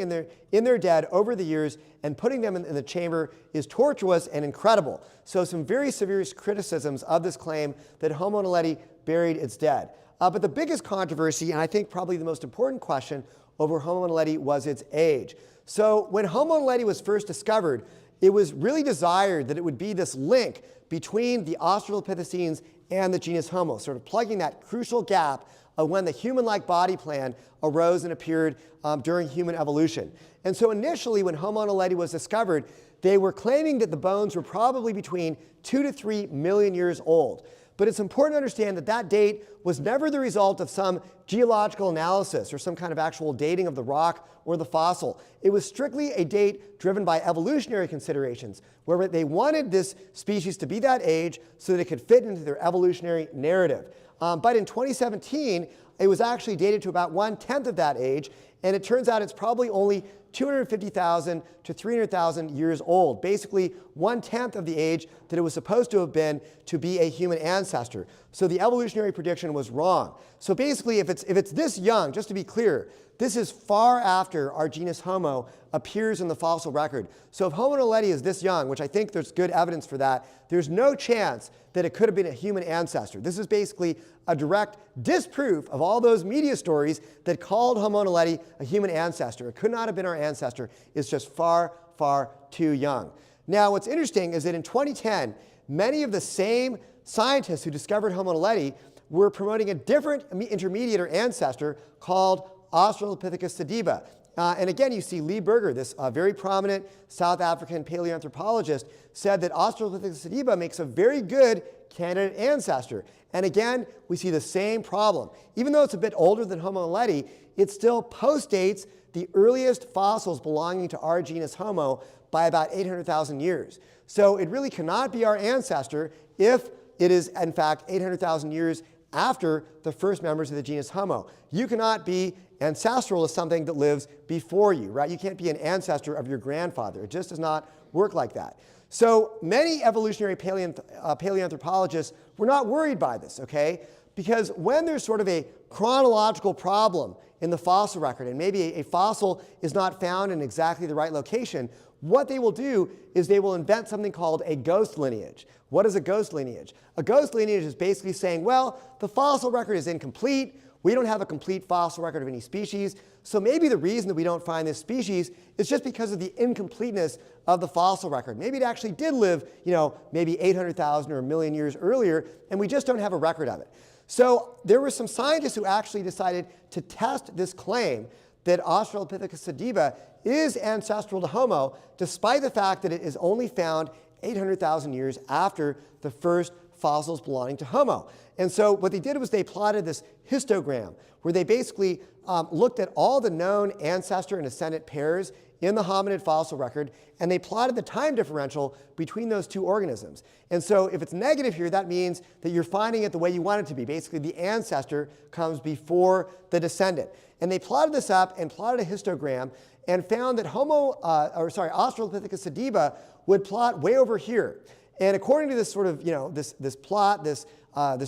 in their dead over the years and putting them in the chamber is tortuous and incredible. So some very severe criticisms of this claim that Homo naledi buried its dead. But the biggest controversy, and I think probably the most important question over Homo naledi, was its age. So when Homo naledi was first discovered, it was really desired that it would be this link between the Australopithecines and the genus Homo, sort of plugging that crucial gap of when the human-like body plan arose and appeared during human evolution. And so initially, when Homo naledi was discovered, they were claiming that the bones were probably between 2 to 3 million years old. But it's important to understand that that date was never the result of some geological analysis or some kind of actual dating of the rock or the fossil. It was strictly a date driven by evolutionary considerations, where they wanted this species to be that age so that it could fit into their evolutionary narrative. But in 2017, it was actually dated to about 1/10 of that age, and it turns out it's probably only 250,000 to 300,000 years old, basically 1/10 of the age that it was supposed to have been to be a human ancestor. So the evolutionary prediction was wrong. So basically, if it's this young, just to be clear, this is far after our genus Homo appears in the fossil record. So if Homo naledi is this young, which I think there's good evidence for that, there's no chance that it could have been a human ancestor. This is basically a direct disproof of all those media stories that called Homo naledi a human ancestor. It could not have been our ancestor. It's just far, far too young. Now, what's interesting is that in 2010, many of the same scientists who discovered Homo naledi were promoting a different intermediate or ancestor called Australopithecus sediba. And again, you see Lee Berger, this very prominent South African paleoanthropologist, said that Australopithecus sediba makes a very good candidate ancestor. And again, we see the same problem. Even though it's a bit older than Homo naledi, it still postdates the earliest fossils belonging to our genus Homo by about 800,000 years. So it really cannot be our ancestor if it is, in fact, 800,000 years after the first members of the genus Homo. You cannot be ancestral to something that lives before you, right? You can't be an ancestor of your grandfather. It just does not work like that. So many evolutionary paleoanthropologists were not worried by this, okay? Because when there's sort of a chronological problem in the fossil record, and maybe a fossil is not found in exactly the right location, what they will do is they will invent something called a ghost lineage. What is a ghost lineage? A ghost lineage is basically saying, well, the fossil record is incomplete. We don't have a complete fossil record of any species. So maybe the reason that we don't find this species is just because of the incompleteness of the fossil record. Maybe it actually did live, maybe 800,000 or a million years earlier, and we just don't have a record of it. So there were some scientists who actually decided to test this claim that Australopithecus sediba is ancestral to Homo, despite the fact that it is only found 800,000 years after the first fossils belonging to Homo. And so what they did was they plotted this histogram, where they basically looked at all the known ancestor and descendant pairs in the hominid fossil record, and they plotted the time differential between those two organisms. And so if it's negative here, that means that you're finding it the way you want it to be. Basically, the ancestor comes before the descendant. And they plotted this up and plotted a histogram and found that Australopithecus sediba would plot way over here. And according to this sort of, this plot, this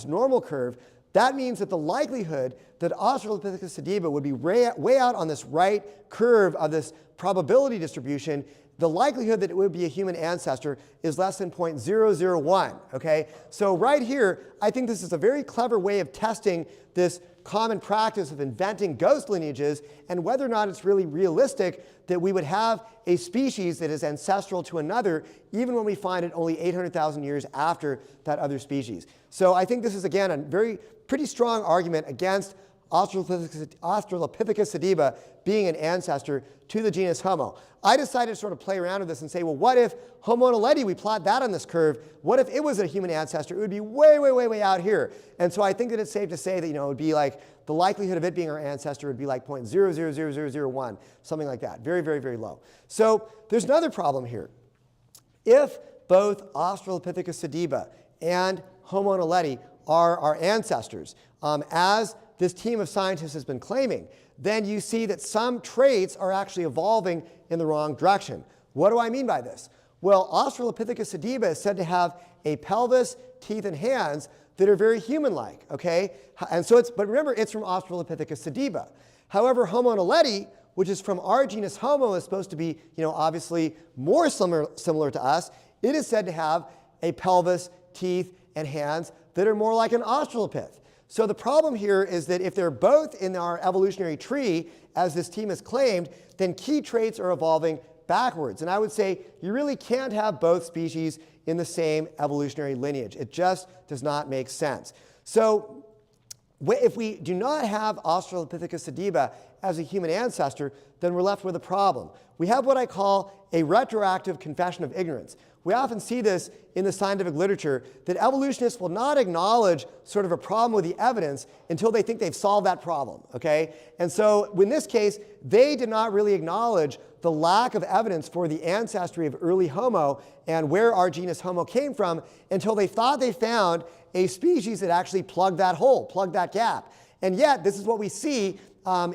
normal curve, that means that the likelihood that Australopithecus sediba would be way out on this right curve of this probability distribution, the likelihood that it would be a human ancestor is less than 0.001, okay? So right here, I think this is a very clever way of testing this common practice of inventing ghost lineages and whether or not it's really realistic that we would have a species that is ancestral to another even when we find it only 800,000 years after that other species. So I think this is, again, a pretty strong argument against Australopithecus sediba being an ancestor to the genus Homo. I decided to sort of play around with this and say, well, what if Homo naledi, we plot that on this curve, what if it was a human ancestor? It would be way, way, way, way out here. And so I think that it's safe to say that, it would be like the likelihood of it being our ancestor would be like 0.000001, something like that. Very, very, very low. So there's another problem here. If both Australopithecus sediba and Homo naledi are our ancestors, as this team of scientists has been claiming, then you see that some traits are actually evolving in the wrong direction. What do I mean by this? Well, Australopithecus sediba is said to have a pelvis, teeth, and hands that are very human-like, okay? And so but remember, it's from Australopithecus sediba. However, Homo naledi, which is from our genus Homo, is supposed to be, obviously more similar to us. It is said to have a pelvis, teeth, and hands that are more like an Australopith. So the problem here is that if they're both in our evolutionary tree, as this team has claimed, then key traits are evolving backwards. And I would say you really can't have both species in the same evolutionary lineage. It just does not make sense. So if we do not have Australopithecus sediba as a human ancestor, then we're left with a problem. We have what I call a retroactive confession of ignorance. We often see this in the scientific literature, that evolutionists will not acknowledge sort of a problem with the evidence until they think they've solved that problem, okay? And so in this case, they did not really acknowledge the lack of evidence for the ancestry of early Homo and where our genus Homo came from until they thought they found a species that actually plugged that hole, plugged that gap. And yet, this is what we see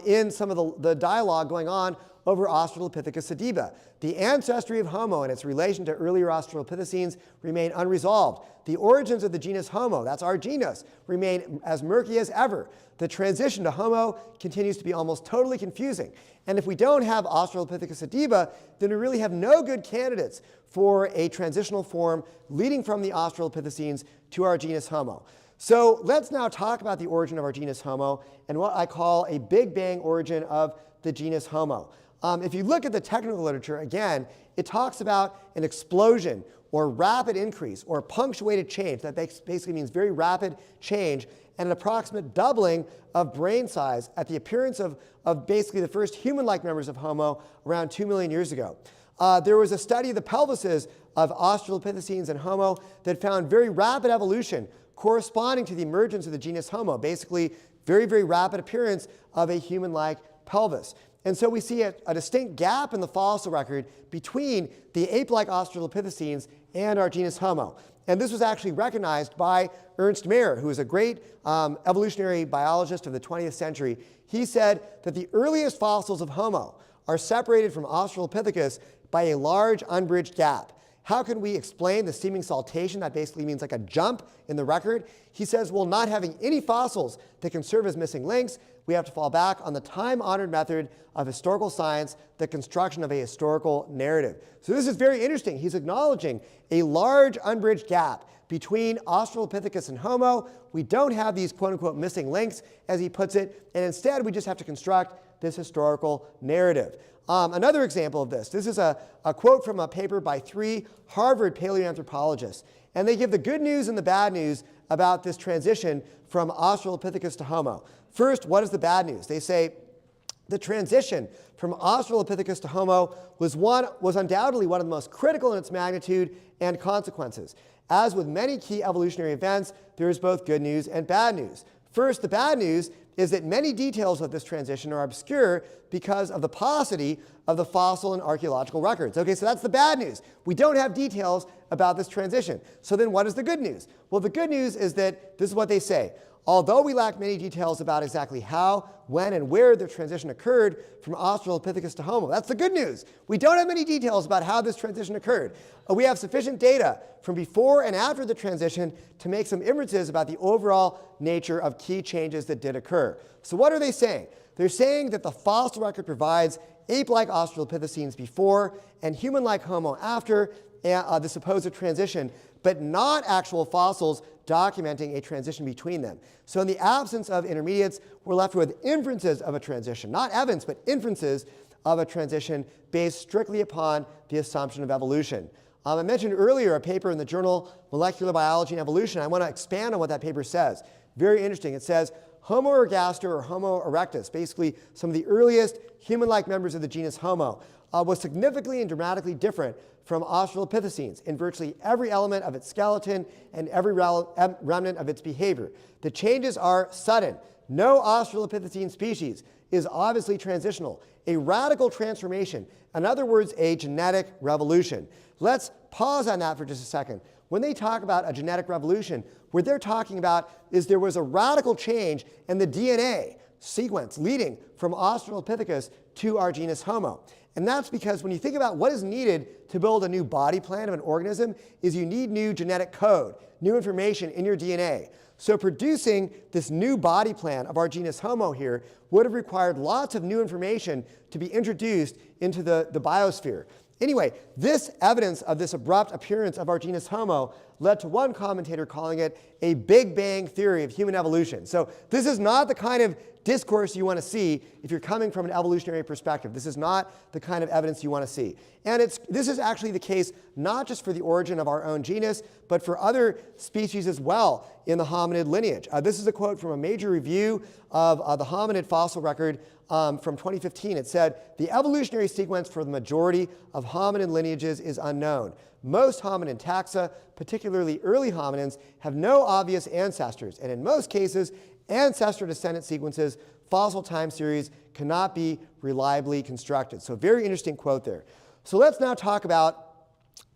in some of the dialogue going on over Australopithecus sediba. The ancestry of Homo and its relation to earlier Australopithecines remain unresolved. The origins of the genus Homo, that's our genus, remain as murky as ever. The transition to Homo continues to be almost totally confusing. And if we don't have Australopithecus sediba, then we really have no good candidates for a transitional form leading from the Australopithecines to our genus Homo. So let's now talk about the origin of our genus Homo and what I call a Big Bang origin of the genus Homo. If you look at the technical literature, again, it talks about an explosion or rapid increase, or punctuated change. That basically means very rapid change, and an approximate doubling of brain size at the appearance of basically the first human-like members of Homo around 2 million years ago. There was a study of the pelvises of Australopithecines and Homo that found very rapid evolution corresponding to the emergence of the genus Homo, basically very, very rapid appearance of a human-like pelvis. And so we see a distinct gap in the fossil record between the ape-like Australopithecines and our genus Homo. And this was actually recognized by Ernst Mayr, who is a great evolutionary biologist of the 20th century. He said that the earliest fossils of Homo are separated from Australopithecus by a large unbridged gap. How can we explain the seeming saltation? That basically means like a jump in the record. He says, well, not having any fossils that can serve as missing links, we have to fall back on the time-honored method of historical science, the construction of a historical narrative. So this is very interesting. He's acknowledging a large unbridged gap between Australopithecus and Homo. We don't have these quote-unquote missing links, as he puts it, and instead we just have to construct this historical narrative. Another example of this is a quote from a paper by 3 Harvard paleoanthropologists. And they give the good news and the bad news about this transition from Australopithecus to Homo. First, what is the bad news? They say the transition from Australopithecus to Homo was undoubtedly one of the most critical in its magnitude and consequences. As with many key evolutionary events, there is both good news and bad news. First, the bad news is that many details of this transition are obscure because of the paucity of the fossil and archaeological records. Okay, so that's the bad news. We don't have details about this transition. So then what is the good news? Well, the good news is that this is what they say. Although we lack many details about exactly how, when, and where the transition occurred from Australopithecus to Homo. That's the good news. We don't have many details about how this transition occurred. We have sufficient data from before and after the transition to make some inferences about the overall nature of key changes that did occur. So what are they saying? They're saying that the fossil record provides ape-like Australopithecines before and human-like Homo after the supposed transition, but not actual fossils documenting a transition between them. So in the absence of intermediates, we're left with inferences of a transition, not evidence, but inferences of a transition based strictly upon the assumption of evolution. I mentioned earlier a paper in the journal Molecular Biology and Evolution. I want to expand on what that paper says. Very interesting. It says Homo ergaster or Homo erectus, basically some of the earliest human-like members of the genus Homo, was significantly and dramatically different from Australopithecines in virtually every element of its skeleton and every remnant of its behavior. The changes are sudden. No Australopithecine species is obviously transitional. A radical transformation, in other words, a genetic revolution. Let's pause on that for just a second. When they talk about a genetic revolution, what they're talking about is there was a radical change in the DNA sequence leading from Australopithecus to our genus Homo. And that's because when you think about what is needed to build a new body plan of an organism is you need new genetic code, new information in your DNA. So producing this new body plan of our genus Homo here would have required lots of new information to be introduced into the biosphere. Anyway, this evidence of this abrupt appearance of our genus Homo led to one commentator calling it a Big Bang theory of human evolution. So this is not the kind of discourse you want to see if you're coming from an evolutionary perspective. This is not the kind of evidence you want to see. And this is actually the case not just for the origin of our own genus, but for other species as well in the hominid lineage. This is a quote from a major review of the hominid fossil record from 2015. It said, "The evolutionary sequence for the majority of hominid lineages is unknown. Most hominid taxa, particularly early hominins, have no obvious ancestors, and in most cases, ancestor-descendant sequences, fossil time series, cannot be reliably constructed." So very interesting quote there. So let's now talk about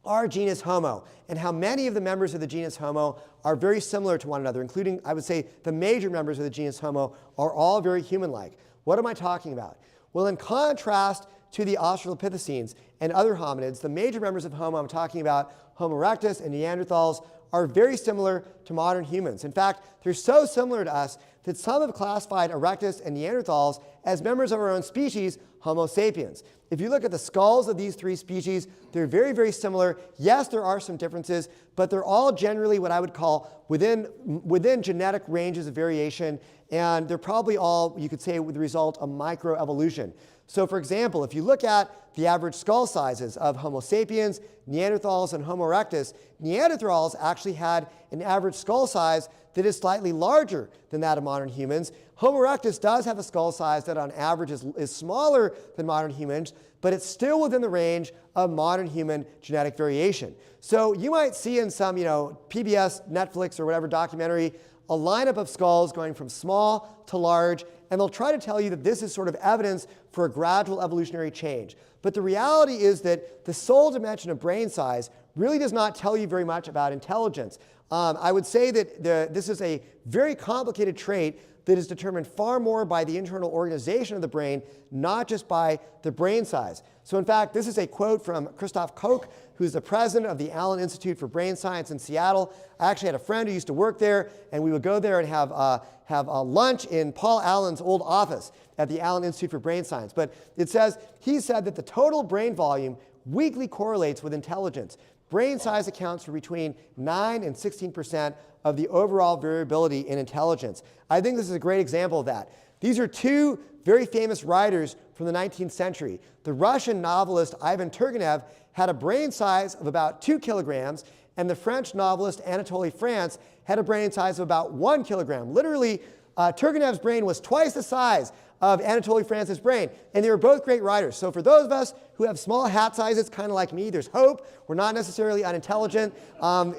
our genus Homo and how many of the members of the genus Homo are very similar to one another, including, I would say, the major members of the genus Homo are all very human-like. What am I talking about? Well, in contrast to the Australopithecines and other hominids, the major members of Homo, I'm talking about Homo erectus and Neanderthals, are very similar to modern humans. In fact, they're so similar to us that some have classified erectus and Neanderthals as members of our own species, Homo sapiens. If you look at the skulls of these three species, they're very, very similar. Yes, there are some differences, but they're all generally what I would call within genetic ranges of variation, and they're probably all, you could say, with the result of microevolution. So for example, if you look at the average skull sizes of Homo sapiens, Neanderthals, and Homo erectus, Neanderthals actually had an average skull size that is slightly larger than that of modern humans. Homo erectus does have a skull size that on average is smaller than modern humans, but it's still within the range of modern human genetic variation. So you might see in some PBS, Netflix, or whatever documentary a lineup of skulls going from small to large, and they'll try to tell you that this is sort of evidence for a gradual evolutionary change. But the reality is that the sole dimension of brain size really does not tell you very much about intelligence. I would say that this is a very complicated trait that is determined far more by the internal organization of the brain, not just by the brain size. So in fact, this is a quote from Christoph Koch, who's the president of the Allen Institute for Brain Science in Seattle. I actually had a friend who used to work there, and we would go there and have lunch in Paul Allen's old office at the Allen Institute for Brain Science. But it says, he said that the total brain volume weakly correlates with intelligence. Brain size accounts for between 9 and 16% of the overall variability in intelligence. I think this is a great example of that. These are two very famous writers from the 19th century. The Russian novelist Ivan Turgenev had a brain size of about 2 kilograms, and the French novelist Anatole France had a brain size of about 1 kilogram. Literally, Turgenev's brain was twice the size of Anatole France's brain, and they were both great writers. So for those of us who have small hat sizes, kind of like me, there's hope. We're not necessarily unintelligent.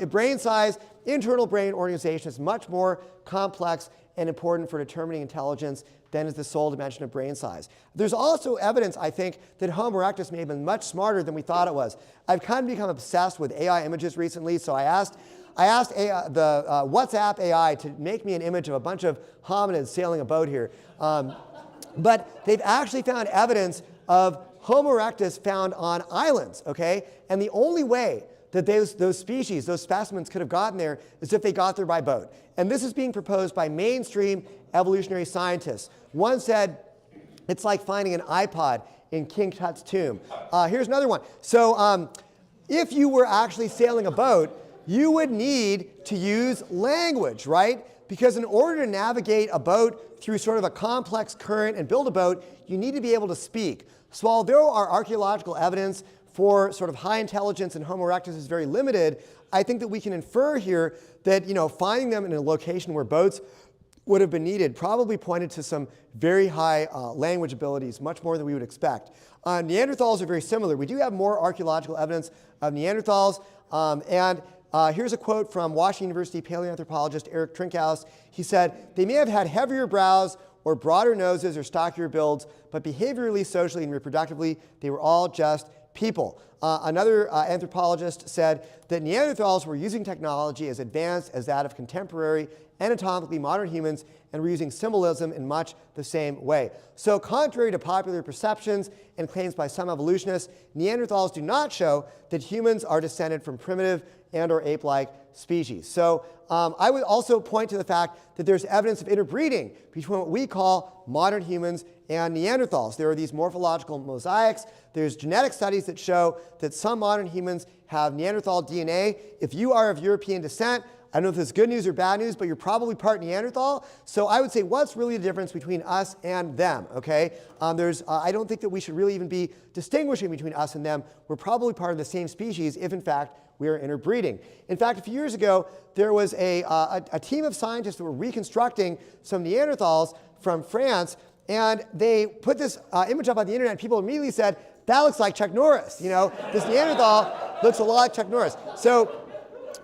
Brain size, internal brain organization is much more complex and important for determining intelligence than is the sole dimension of brain size. There's also evidence, I think, that Homo erectus may have been much smarter than we thought it was. I've kind of become obsessed with AI images recently, so I asked the WhatsApp AI to make me an image of a bunch of hominids sailing a boat here. But they've actually found evidence of Homo erectus found on islands, okay? And the only way that those species, those specimens could have gotten there is if they got there by boat. And this is being proposed by mainstream evolutionary scientists. One said it's like finding an iPod in King Tut's tomb. Here's another one. So if you were actually sailing a boat, you would need to use language, right? Because in order to navigate a boat through sort of a complex current and build a boat, you need to be able to speak. So although our archaeological evidence for sort of high intelligence in Homo erectus is very limited, I think that we can infer here that finding them in a location where boats would have been needed probably pointed to some very high language abilities, much more than we would expect. Neanderthals are very similar. We do have more archaeological evidence of Neanderthals, here's a quote from Washington University paleoanthropologist Eric Trinkhaus. He said, "They may have had heavier brows or broader noses or stockier builds, but behaviorally, socially, and reproductively, they were all just people." Another anthropologist said that Neanderthals were using technology as advanced as that of contemporary anatomically modern humans and were using symbolism in much the same way. So contrary to popular perceptions and claims by some evolutionists, Neanderthals do not show that humans are descended from primitive and or ape-like species. So I would also point to the fact that there's evidence of interbreeding between what we call modern humans and Neanderthals. There are these morphological mosaics. There's genetic studies that show that some modern humans have Neanderthal DNA. If you are of European descent, I don't know if this is good news or bad news, but you're probably part Neanderthal. So I would say, what's really the difference between us and them, okay? I don't think that we should really even be distinguishing between us and them. We're probably part of the same species if, in fact, we are interbreeding. In fact, a few years ago, there was a team of scientists that were reconstructing some Neanderthals from France, and they put this image up on the internet, and people immediately said, that looks like Chuck Norris. This Neanderthal looks a lot like Chuck Norris. So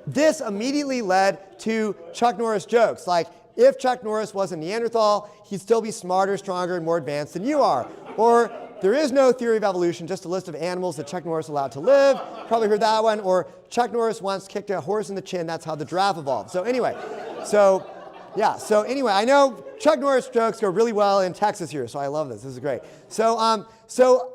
this immediately led to Chuck Norris jokes, like, if Chuck Norris was a Neanderthal, he'd still be smarter, stronger, and more advanced than you are. Or, there is no theory of evolution, just a list of animals that Chuck Norris allowed to live. Probably heard that one. Or, Chuck Norris once kicked a horse in the chin, that's how the giraffe evolved. So anyway, I know Chuck Norris jokes go really well in Texas here, so I love this. This is great. So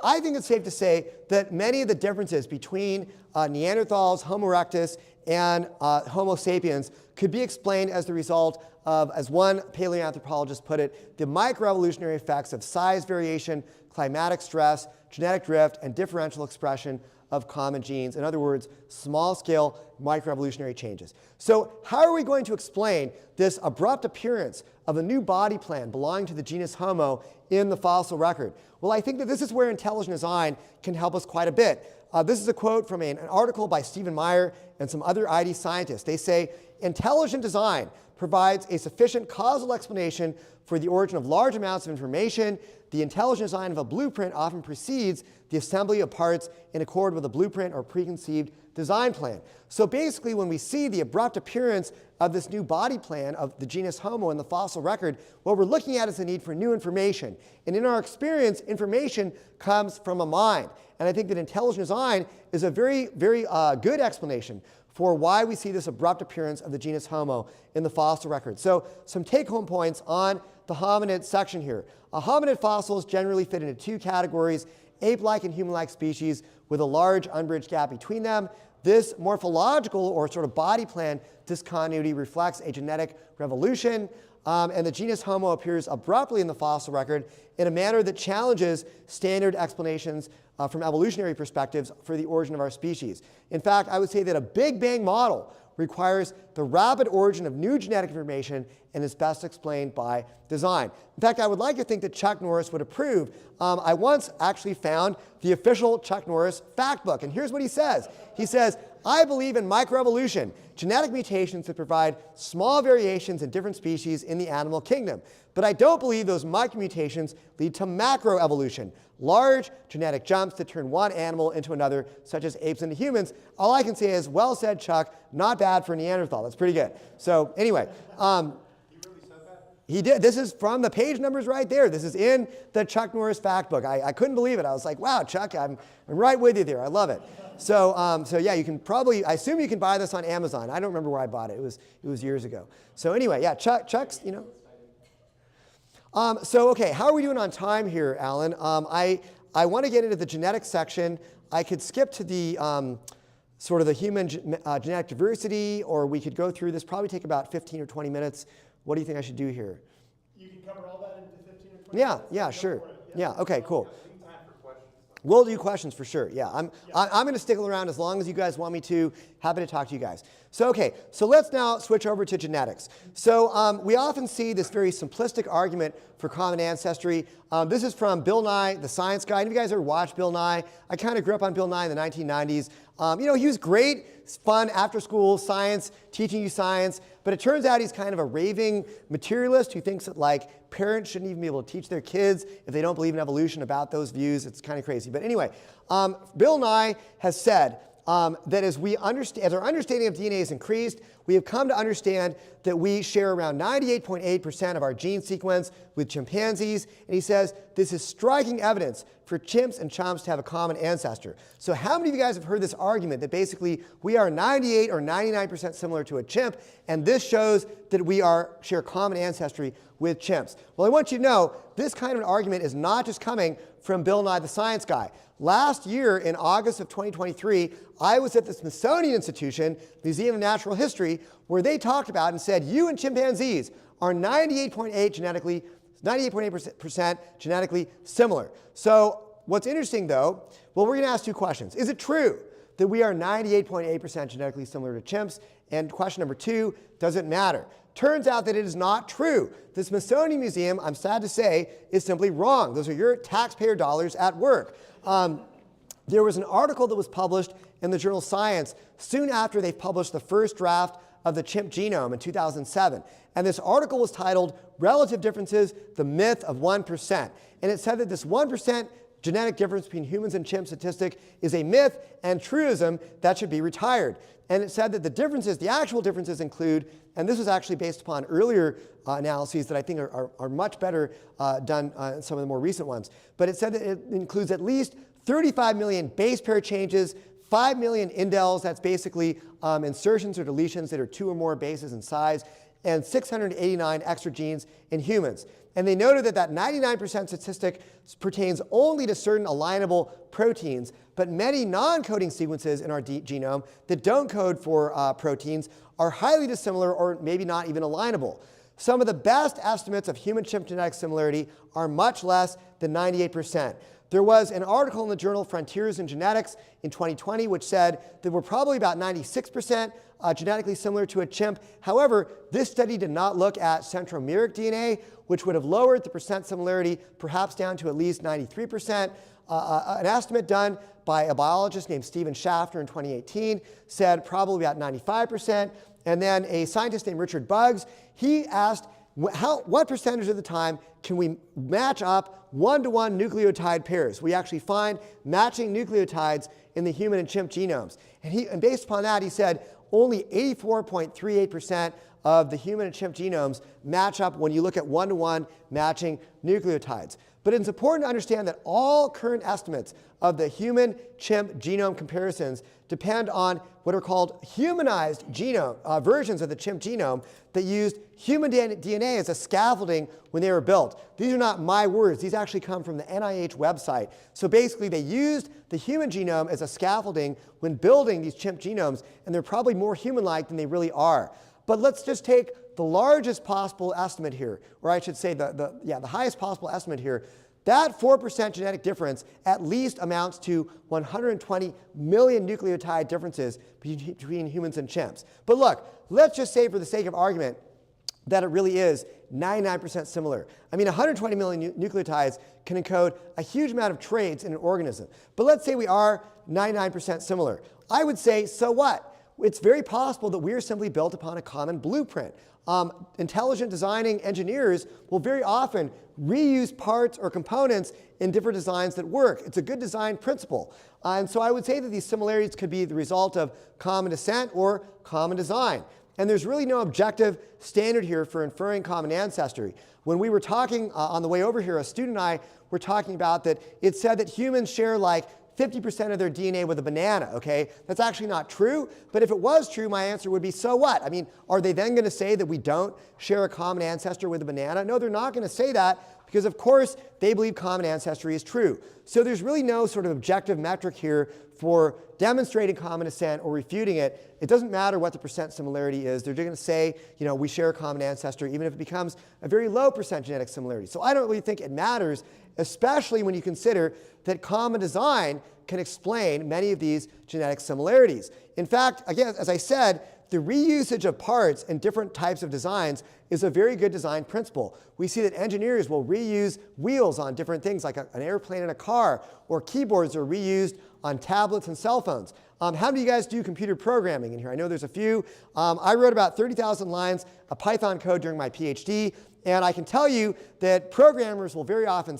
I think it's safe to say that many of the differences between Neanderthals, Homo erectus, and Homo sapiens could be explained as the result of, as one paleoanthropologist put it, the microevolutionary effects of size variation, climatic stress, genetic drift, and differential expression of common genes. In other words, small-scale microevolutionary changes. So how are we going to explain this abrupt appearance of a new body plan belonging to the genus Homo in the fossil record? Well, I think that this is where intelligent design can help us quite a bit. This is a quote from an article by Stephen Meyer and some other ID scientists. They say, intelligent design provides a sufficient causal explanation for the origin of large amounts of information. The intelligent design of a blueprint often precedes the assembly of parts in accord with a blueprint or preconceived design plan. So basically, when we see the abrupt appearance of this new body plan of the genus Homo in the fossil record, what we're looking at is the need for new information. And in our experience, information comes from a mind. And I think that intelligent design is a very, very good explanation for why we see this abrupt appearance of the genus Homo in the fossil record. So some take-home points on the hominid section here. Hominid fossils generally fit into two categories: ape-like and human-like species with a large unbridged gap between them. This morphological or sort of body plan discontinuity reflects a genetic revolution, and the genus Homo appears abruptly in the fossil record in a manner that challenges standard explanations from evolutionary perspectives for the origin of our species. In fact, I would say that a Big Bang model requires the rapid origin of new genetic information and is best explained by design. In fact, I would like to think that Chuck Norris would approve. I once actually found the official Chuck Norris fact book, and here's what he says. He says, I believe in microevolution, genetic mutations that provide small variations in different species in the animal kingdom. But I don't believe those micromutations lead to macroevolution, large genetic jumps that turn one animal into another, such as apes into humans. All I can say is, well said, Chuck, not bad for Neanderthal. That's pretty good. So anyway. He did. This is from the page numbers right there. This is in the Chuck Norris fact book. I couldn't believe it. I was like, wow, Chuck, I'm right with you there. I love it. So yeah, you can probably, I assume you can buy this on Amazon. I don't remember where I bought it. It was years ago. So anyway, yeah, Chuck's, you know. So okay, how are we doing on time here, Alan? I want to get into the genetics section. I could skip to the sort of the human genetic diversity, or we could go through this, probably take about 15 or 20 minutes. What do you think I should do here? You can cover all that into 15 or 20 Yeah, minutes. yeah, sure. Go for it. Yeah, okay, cool. We'll do questions for sure. Yeah, I'm going to stick around as long as you guys want me to. Happy to talk to you guys. So okay, so let's now switch over to genetics. So we often see this very simplistic argument for common ancestry. This is from Bill Nye, the Science Guy. Any of you guys ever watched Bill Nye? I kind of grew up on Bill Nye in the 1990s. You know, he was great, fun after-school science, teaching you science. But it turns out he's kind of a raving materialist who thinks that, like, parents shouldn't even be able to teach their kids if they don't believe in evolution about those views. It's kind of crazy. But anyway, Bill Nye has said that as our understanding of DNA has increased, we have come to understand that we share around 98.8% of our gene sequence with chimpanzees. And he says this is striking evidence for chimps and chomps to have a common ancestor. So how many of you guys have heard this argument that basically we are 98 or 99% similar to a chimp, and this shows that we share common ancestry with chimps? Well, I want you to know this kind of an argument is not just coming from Bill Nye, the Science Guy. Last year, in August of 2023, I was at the Smithsonian Institution, Museum of Natural History, where they talked about and said, you and chimpanzees are 98.8% genetically similar. So what's interesting, though, well, we're going to ask two questions. Is it true that we are 98.8% genetically similar to chimps? And question number two, does it matter? Turns out that it is not true. The Smithsonian Museum, I'm sad to say, is simply wrong. Those are your taxpayer dollars at work. There was an article that was published in the journal Science soon after they published the first draft of the chimp genome in 2007. And this article was titled, Relative Differences, the Myth of 1%. And it said that this 1% genetic difference between humans and chimps statistic is a myth and truism that should be retired. And it said that the actual differences include, and this was actually based upon earlier analyses that I think are much better done in some of the more recent ones. But it said that it includes at least 35 million base pair changes, 5 million indels, that's basically insertions or deletions that are 2 or more bases in size, and 689 extra genes in humans. And they noted that 99% statistic pertains only to certain alignable proteins, but many non-coding sequences in our genome that don't code for proteins are highly dissimilar or maybe not even alignable. Some of the best estimates of human-chimp genetic similarity are much less than 98%. There was an article in the journal Frontiers in Genetics in 2020 which said that we're probably about 96% genetically similar to a chimp. However, this study did not look at centromeric DNA, which would have lowered the percent similarity perhaps down to at least 93%. An estimate done by a biologist named Stephen Schaffner in 2018 said probably about 95%. And then a scientist named Richard Buggs, he asked what percentage of the time can we match up one-to-one nucleotide pairs? We actually find matching nucleotides in the human and chimp genomes. And based upon that, he said only 84.38% of the human and chimp genomes match up when you look at one-to-one matching nucleotides. But it's important to understand that all current estimates of the human-chimp genome comparisons depend on what are called humanized genome versions of the chimp genome that used human DNA as a scaffolding when they were built. These are not my words. These actually come from the NIH website. So basically, they used the human genome as a scaffolding when building these chimp genomes, and they're probably more human-like than they really are. But let's just take the largest possible estimate here, or I should say the highest possible estimate here. That 4% genetic difference at least amounts to 120 million nucleotide differences between humans and chimps. But look, let's just say for the sake of argument that it really is 99% similar. I mean, 120 million nucleotides can encode a huge amount of traits in an organism. But let's say we are 99% similar. I would say, so what? It's very possible that we are simply built upon a common blueprint. Intelligent designing engineers will very often reuse parts or components in different designs that work. It's a good design principle. And so I would say that these similarities could be the result of common descent or common design. And there's really no objective standard here for inferring common ancestry. When we were talking on the way over here, a student and I were talking about that it said that humans share like 50% of their DNA with a banana, okay? That's actually not true, but if it was true, my answer would be, so what? I mean, are they then going to say that we don't share a common ancestor with a banana? No, they're not going to say that because, of course, they believe common ancestry is true. So there's really no sort of objective metric here for demonstrating common descent or refuting it. It doesn't matter what the percent similarity is. They're going to say, you know, we share a common ancestor, even if it becomes a very low percent genetic similarity. So I don't really think it matters, especially when you consider that common design can explain many of these genetic similarities. In fact, again, as I said, the reusage of parts in different types of designs is a very good design principle. We see that engineers will reuse wheels on different things like an airplane and a car, or keyboards are reused on tablets and cell phones. How many of you guys do computer programming in here? I know there's a few. I wrote about 30,000 lines of Python code during my PhD. And I can tell you that programmers will very often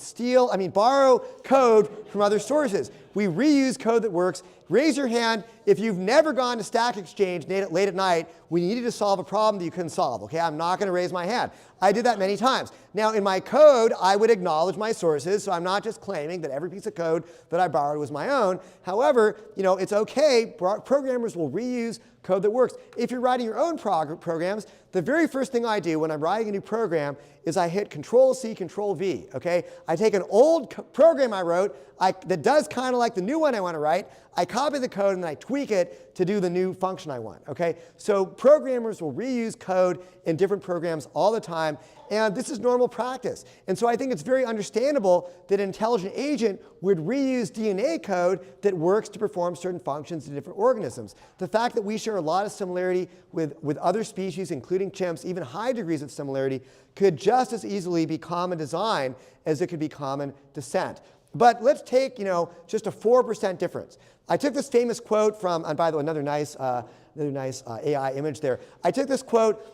borrow code from other sources. We reuse code that works. Raise your hand if you've never gone to Stack Exchange late at night when you needed to solve a problem that you couldn't solve. Okay, I'm not going to raise my hand. I did that many times. Now, in my code, I would acknowledge my sources, so I'm not just claiming that every piece of code that I borrowed was my own. However, you know, it's okay. Programmers will reuse code that works. If you're writing your own programs, the very first thing I do when I'm writing a new program is I hit Control-C, Control-V, okay? I take an old program I wrote that does kind of like the new one I want to write. I copy the code and then I tweak it to do the new function I want, okay? So programmers will reuse code in different programs all the time, and this is normal practice. And so I think it's very understandable that an intelligent agent would reuse DNA code that works to perform certain functions in different organisms. The fact that we share a lot of similarity with other species, including chimps, even high degrees of similarity, could just as easily be common design as it could be common descent. But let's take, you know, just a 4% difference. I took this famous quote from, and by the way, another nice AI image there. I took this quote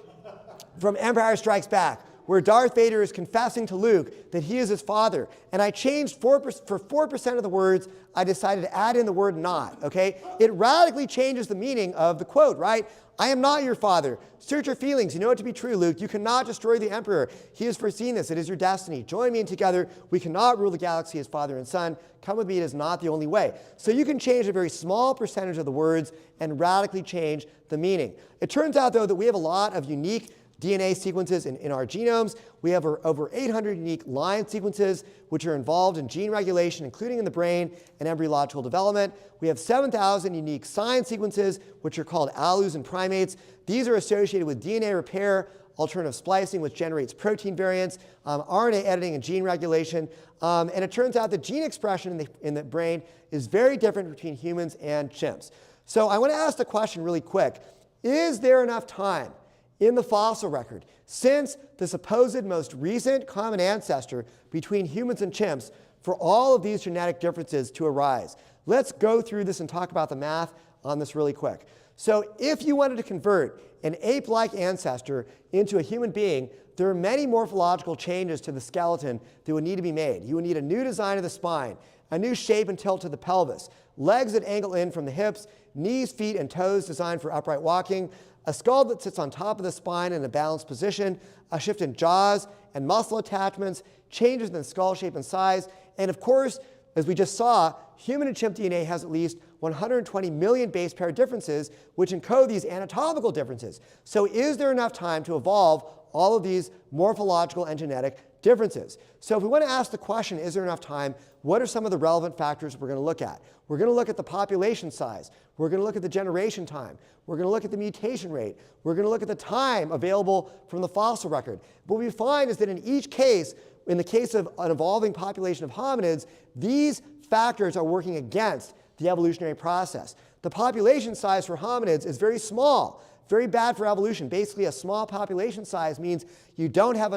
from Empire Strikes Back, where Darth Vader is confessing to Luke that he is his father. And I changed for 4% of the words, I decided to add in the word not, okay? It radically changes the meaning of the quote, right? I am not your father. Search your feelings. You know it to be true, Luke. You cannot destroy the Emperor. He has foreseen this. It is your destiny. Join me, and together we cannot rule the galaxy as father and son. Come with me. It is not the only way. So you can change a very small percentage of the words and radically change the meaning. It turns out, though, that we have a lot of unique DNA sequences in our genomes. We have over 800 unique line sequences which are involved in gene regulation, including in the brain and embryological development. We have 7,000 unique sign sequences which are called ALUs in primates. These are associated with DNA repair alternative splicing, which generates protein variants, RNA editing, and gene regulation. And it turns out that gene expression in the brain is very different between humans and chimps. So I want to ask the question really quick. Is there enough time in the fossil record, since the supposed most recent common ancestor between humans and chimps, for all of these genetic differences to arise? Let's go through this and talk about the math on this really quick. So if you wanted to convert an ape-like ancestor into a human being, there are many morphological changes to the skeleton that would need to be made. You would need a new design of the spine, a new shape and tilt to the pelvis, legs that angle in from the hips, knees, feet, and toes designed for upright walking, a skull that sits on top of the spine in a balanced position, a shift in jaws and muscle attachments, changes in the skull shape and size, and of course, as we just saw, human and chimp DNA has at least 120 million base pair differences, which encode these anatomical differences. So is there enough time to evolve all of these morphological and genetic differences? So if we want to ask the question, is there enough time, what are some of the relevant factors we're going to look at? We're going to look at the population size. We're going to look at the generation time. We're going to look at the mutation rate. We're going to look at the time available from the fossil record. What we find is that in each case, in the case of an evolving population of hominids, these factors are working against the evolutionary process. The population size for hominids is very small, very bad for evolution. Basically, a small population size means you don't have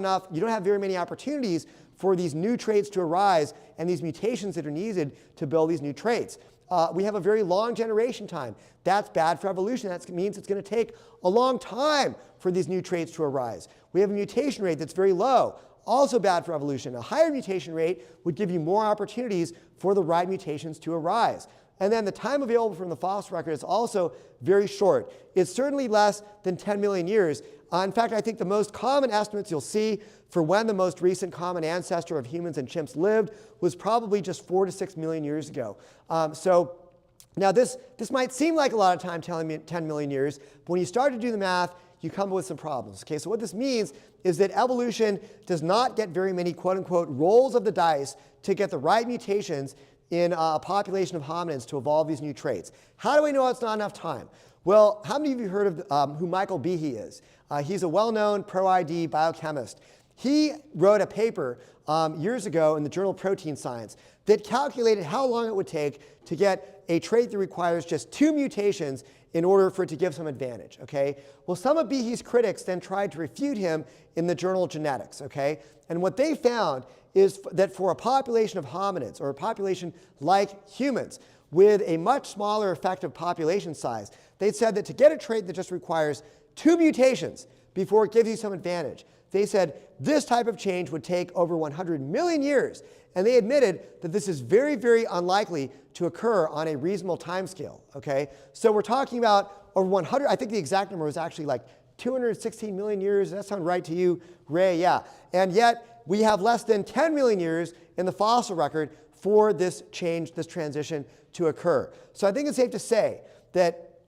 very many opportunities for these new traits to arise and these mutations that are needed to build these new traits. We have a very long generation time. That's bad for evolution. That means it's going to take a long time for these new traits to arise. We have a mutation rate that's very low. Also bad for evolution. A higher mutation rate would give you more opportunities for the right mutations to arise. And then the time available from the fossil record is also very short. It's certainly less than 10 million years. In fact, I think the most common estimates you'll see for when the most recent common ancestor of humans and chimps lived was probably just 4 to 6 million years ago. So now this might seem like a lot of time, telling me 10 million years, but when you start to do the math, you come up with some problems. Okay, so what this means is that evolution does not get very many quote-unquote rolls of the dice to get the right mutations in a population of hominids to evolve these new traits. How do we know it's not enough time? Well, how many of you heard of who Michael Behe is? He's a well-known pro-ID biochemist. He wrote a paper years ago in the journal Protein Science that calculated how long it would take to get a trait that requires just 2 mutations in order for it to give some advantage, okay? Well, some of Behe's critics then tried to refute him in the journal Genetics, okay? And what they found is that for a population of hominids, or a population like humans, with a much smaller effective population size, they said that to get a trait that just requires 2 mutations before it gives you some advantage, they said this type of change would take over 100 million years. And they admitted that this is very, very unlikely to occur on a reasonable timescale, okay? So we're talking about over 100, I think the exact number was actually like 216 million years. Does that sound right to you, Ray? Yeah. And yet we have less than 10 million years in the fossil record for this change, this transition to occur. So I think it's safe to say that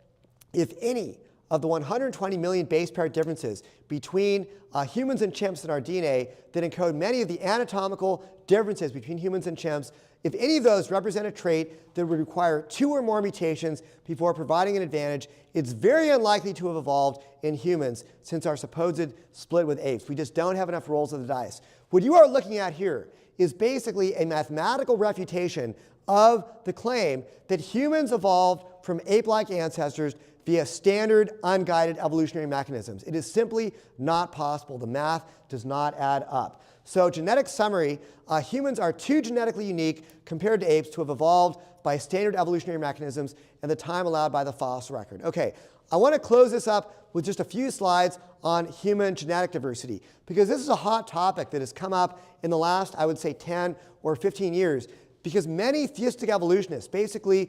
if any of the 120 million base pair differences between humans and chimps in our DNA that encode many of the anatomical differences between humans and chimps, if any of those represent a trait that would require 2 or more mutations before providing an advantage, it's very unlikely to have evolved in humans since our supposed split with apes. We just don't have enough rolls of the dice. What you are looking at here is basically a mathematical refutation of the claim that humans evolved from ape-like ancestors via standard, unguided evolutionary mechanisms. It is simply not possible. The math does not add up. So genetic summary, humans are too genetically unique compared to apes to have evolved by standard evolutionary mechanisms in the time allowed by the fossil record. Okay, I want to close this up with just a few slides on human genetic diversity, because this is a hot topic that has come up in the last, I would say, 10 or 15 years. Because many theistic evolutionists, basically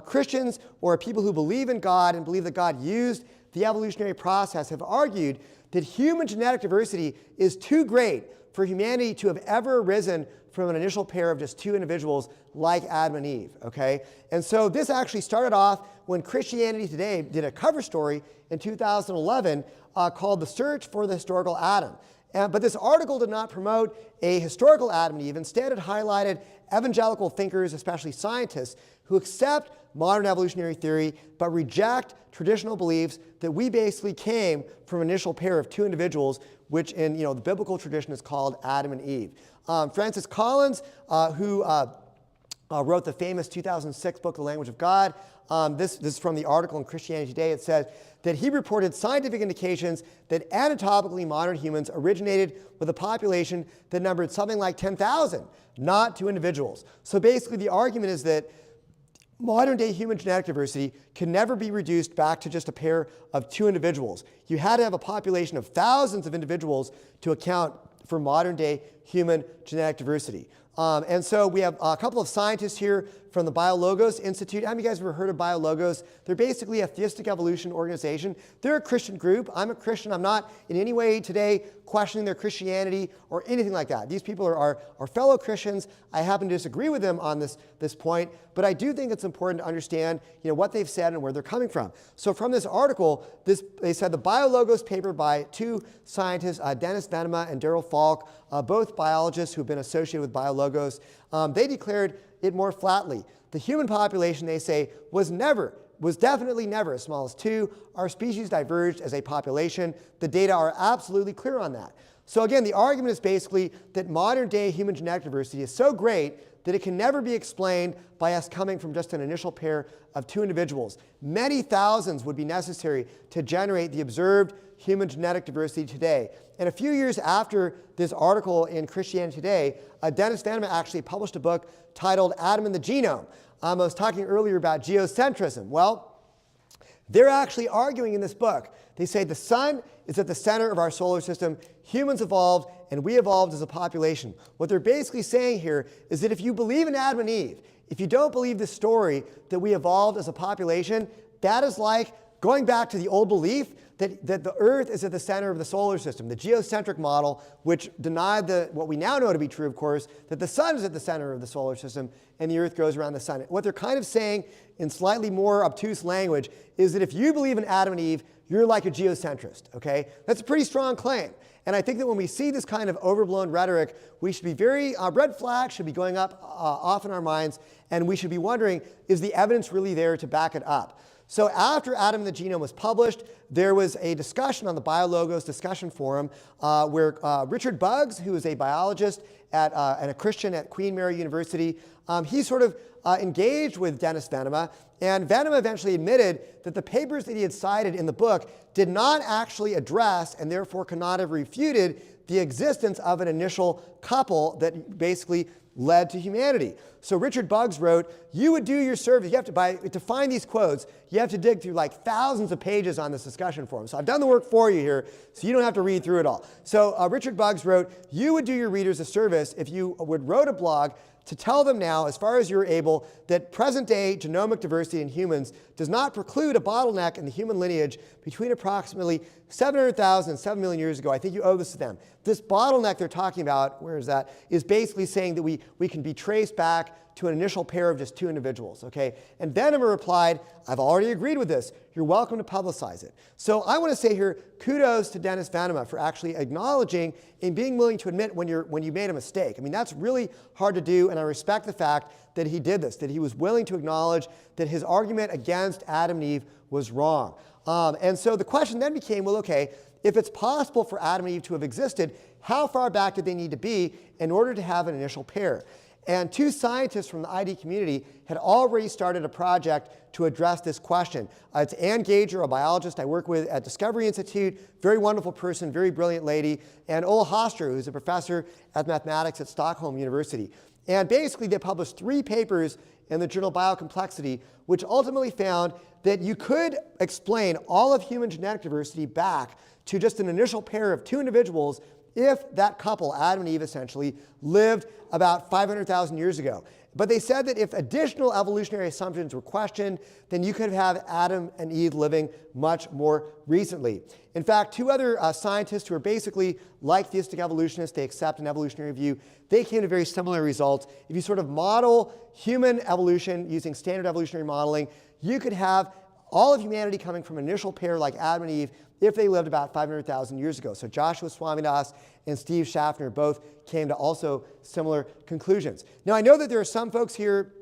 Christians or people who believe in God and believe that God used the evolutionary process, have argued that human genetic diversity is too great for humanity to have ever arisen from an initial pair of just 2 individuals like Adam and Eve, okay? And so this actually started off when Christianity Today did a cover story in 2011 called The Search for the Historical Adam. But this article did not promote a historical Adam and Eve. Instead, it highlighted evangelical thinkers, especially scientists, who accept modern evolutionary theory but reject traditional beliefs that we basically came from an initial pair of two individuals, which in the biblical tradition is called Adam and Eve. Francis Collins, who wrote the famous 2006 book, The Language of God. This is from the article in Christianity Today. It says that he reported scientific indications that anatomically modern humans originated with a population that numbered something like 10,000, not two individuals. So basically the argument is that modern-day human genetic diversity can never be reduced back to just a pair of two individuals. You had to have a population of thousands of individuals to account for modern-day human genetic diversity. And so we have a couple of scientists here from the BioLogos Institute. How many of you guys have ever heard of BioLogos? They're basically a theistic evolution organization. They're a Christian group. I'm a Christian. I'm not in any way today questioning their Christianity or anything like that. These people are fellow Christians. I happen to disagree with them on this point, but I do think it's important to understand what they've said and where they're coming from. So from this article, they said the BioLogos paper by two scientists, Dennis Venema and Daryl Falk, both biologists who have been associated with BioLogos, they declared it more flatly. The human population, they say, was definitely never as small as two. Our species diverged as a population. The data are absolutely clear on that. So again, the argument is basically that modern day human genetic diversity is so great that it can never be explained by us coming from just an initial pair of two individuals. Many thousands would be necessary to generate the observed human genetic diversity today. And a few years after this article in Christianity Today, Dennis Venema actually published a book titled Adam and the Genome. I was talking earlier about geocentrism. Well, they're actually arguing in this book. They say the sun is at the center of our solar system. Humans evolved, and we evolved as a population. What they're basically saying here is that if you believe in Adam and Eve, if you don't believe the story that we evolved as a population, that is like going back to the old belief that the Earth is at the center of the solar system, the geocentric model, which denied what we now know to be true, of course, that the sun is at the center of the solar system and the Earth goes around the sun. What they're kind of saying in slightly more obtuse language is that if you believe in Adam and Eve, you're like a geocentrist, okay? That's a pretty strong claim. And I think that when we see this kind of overblown rhetoric, we should be red flags should be going up off in our minds, and we should be wondering, is the evidence really there to back it up? So after Adam and the Genome was published, there was a discussion on the BioLogos discussion forum where Richard Buggs, who is a biologist and a Christian at Queen Mary University, he sort of engaged with Dennis Venema, and Venema eventually admitted that the papers that he had cited in the book did not actually address and therefore could not have refuted the existence of an initial couple that basically led to humanity. So Richard Buggs wrote, you would do your service, you have to find these quotes, you have to dig through like thousands of pages on this discussion forum. So I've done the work for you here, so you don't have to read through it all. So Richard Buggs wrote, you would do your readers a service if you wrote a blog to tell them now, as far as you're able, that present-day genomic diversity in humans does not preclude a bottleneck in the human lineage between approximately 700,000 and 7 million years ago. I think you owe this to them. This bottleneck they're talking about, where is that, is basically saying that we can be traced back to an initial pair of just two individuals, okay? And Venema replied, I've already agreed with this. You're welcome to publicize it. So I want to say here, kudos to Dennis Venema for actually acknowledging and being willing to admit when you made a mistake. I mean, that's really hard to do, and I respect the fact that he did this, that he was willing to acknowledge that his argument against Adam and Eve was wrong. And so the question then became, well, okay, if it's possible for Adam and Eve to have existed, how far back did they need to be in order to have an initial pair? And two scientists from the ID community had already started a project to address this question. It's Ann Gager, a biologist I work with at Discovery Institute, very wonderful person, very brilliant lady, and Ola Hofstra, who's a professor of mathematics at Stockholm University. And basically they published 3 papers in the journal Biocomplexity, which ultimately found that you could explain all of human genetic diversity back to just an initial pair of 2 individuals if that couple, Adam and Eve essentially, lived about 500,000 years ago. But they said that if additional evolutionary assumptions were questioned, then you could have Adam and Eve living much more recently. In fact, 2 other scientists who are basically like theistic evolutionists, they accept an evolutionary view, they came to very similar results. If you sort of model human evolution using standard evolutionary modeling, you could have all of humanity coming from an initial pair like Adam and Eve if they lived about 500,000 years ago. So Joshua Swamidas and Steve Schaffner both came to also similar conclusions. Now, I know that there are some folks here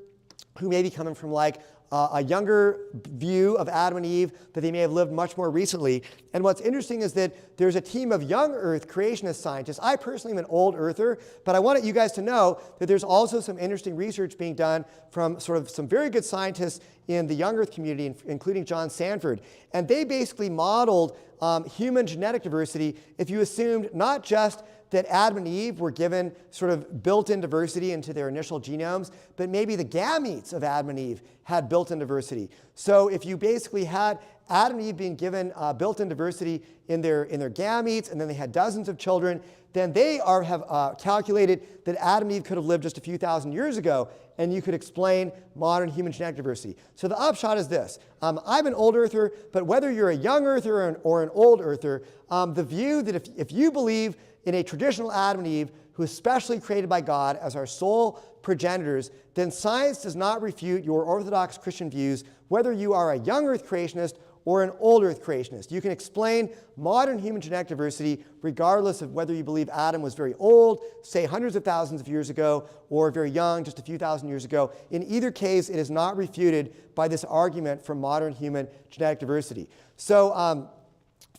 who may be coming from like a younger view of Adam and Eve, that they may have lived much more recently. And what's interesting is that there's a team of young Earth creationist scientists. I personally am an old Earther, but I wanted you guys to know that there's also some interesting research being done from sort of some very good scientists in the young Earth community, including John Sanford. And they basically modeled human genetic diversity if you assumed not just that Adam and Eve were given sort of built-in diversity into their initial genomes, but maybe the gametes of Adam and Eve had built-in diversity. So if you basically had Adam and Eve being given built-in diversity in their gametes, and then they had dozens of children, then they have calculated that Adam and Eve could have lived just a few thousand years ago, and you could explain modern human genetic diversity. So the upshot is this. I'm an old Earther, but whether you're a young Earther or an old Earther, the view that if you believe in a traditional Adam and Eve who is specially created by God as our sole progenitors, then science does not refute your Orthodox Christian views, whether you are a young Earth creationist or an old Earth creationist. You can explain modern human genetic diversity regardless of whether you believe Adam was very old, say hundreds of thousands of years ago, or very young, just a few thousand years ago. In either case, it is not refuted by this argument for modern human genetic diversity. So,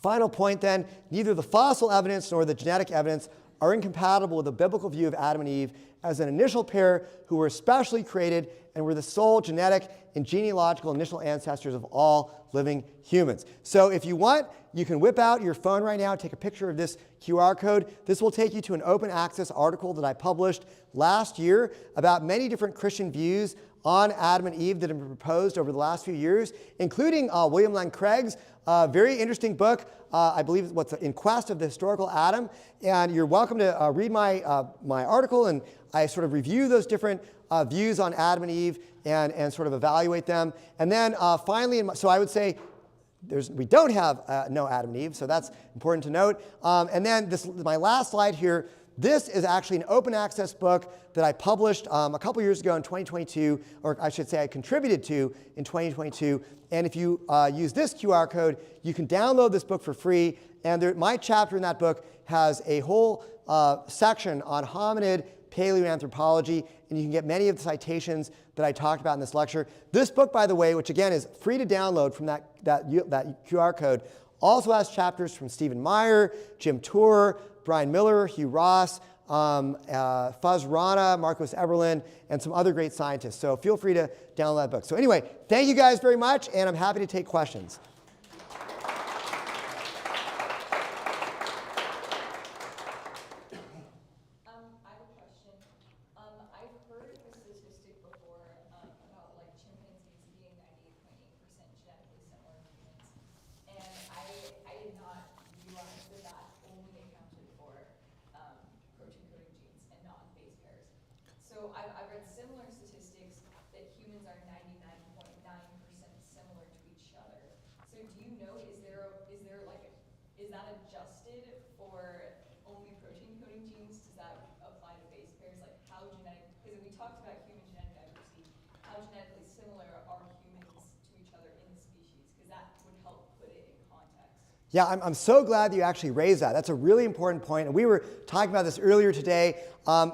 final point then, neither the fossil evidence nor the genetic evidence are incompatible with the biblical view of Adam and Eve as an initial pair who were specially created and were the sole genetic and genealogical initial ancestors of all living humans. So if you want, you can whip out your phone right now, take a picture of this QR code. This will take you to an open access article that I published last year about many different Christian views on Adam and Eve that have been proposed over the last few years, including William Lane Craig's very interesting book, I believe what's In Quest of the Historical Adam. And you're welcome to read my article, and I sort of review those different views on Adam and Eve and sort of evaluate them. And then finally, so I would say we don't have no Adam and Eve, so that's important to note. And then my last slide here. This is actually an open access book that I published a couple years ago in 2022, or I should say I contributed to in 2022. And if you use this QR code, you can download this book for free. And my chapter in that book has a whole section on hominid paleoanthropology, and you can get many of the citations that I talked about in this lecture. This book, by the way, which again is free to download from that QR code, also has chapters from Stephen Meyer, Jim Tour, Brian Miller, Hugh Ross, Fuzz Rana, Marcos Eberlin, and some other great scientists. So feel free to download that book. So anyway, thank you guys very much, and I'm happy to take questions. I have a question. I've heard the statistic before about like chimpanzees being 98.8% genetically similar to humans, and I did not realize that that only accounted for protein coding genes and not base pairs. So I've read similar statistics that humans are 99.9% similar to each other. So do you know, is there like is that adjusted for only protein coding genes? Does that apply to base pairs? Like how genetic, because we talked about human genetic diversity, how genetically similar are humans to each other in the species? Because that would help put it in context. Yeah, I'm so glad that you actually raised that. That's a really important point. And we were talking about this earlier today. I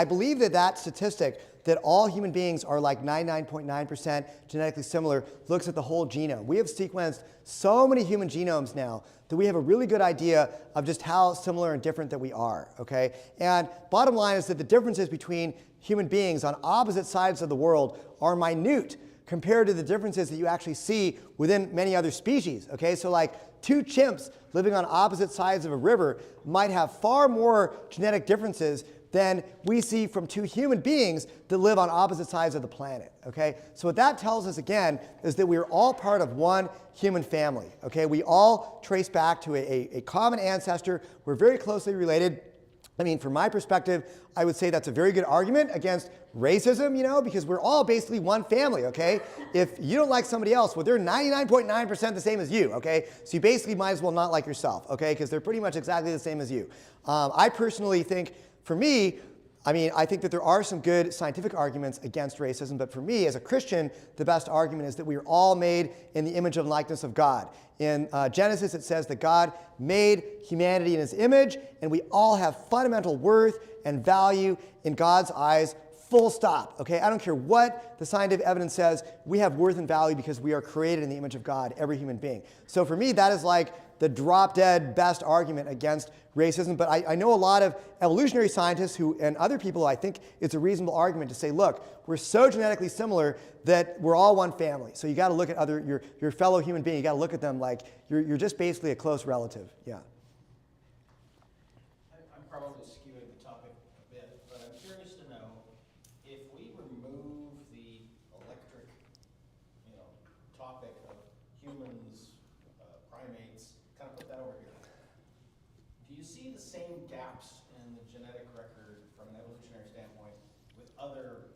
believe that statistic, that all human beings are like 99.9% genetically similar, looks at the whole genome. We have sequenced so many human genomes now that we have a really good idea of just how similar and different that we are, okay? And bottom line is that the differences between human beings on opposite sides of the world are minute compared to the differences that you actually see within many other species, okay? So like two chimps living on opposite sides of a river might have far more genetic differences than we see from two human beings that live on opposite sides of the planet, okay? So what that tells us, again, is that we are all part of one human family, okay? We all trace back to a common ancestor. We're very closely related. I mean, from my perspective, I would say that's a very good argument against racism, you know, because we're all basically one family, okay? If you don't like somebody else, well, they're 99.9% the same as you, okay? So you basically might as well not like yourself, okay? Because they're pretty much exactly the same as you. I personally think, for me, I mean, I think that there are some good scientific arguments against racism, but for me, as a Christian, the best argument is that we are all made in the image and likeness of God. In Genesis, it says that God made humanity in his image, and we all have fundamental worth and value in God's eyes, full stop. Okay, I don't care what the scientific evidence says, we have worth and value because we are created in the image of God, every human being. So for me, that is like the drop-dead best argument against racism. But I know a lot of evolutionary scientists and other people, I think it's a reasonable argument to say, look, we're so genetically similar that we're all one family. So you got to look at your fellow human being. You got to look at them like you're just basically a close relative. Yeah. I'm probably skewing the topic a bit, but I'm curious to know if we remove the electric, topic of humans, primates, kind of put that over here. Do you see the same gaps in the genetic record from an evolutionary standpoint with other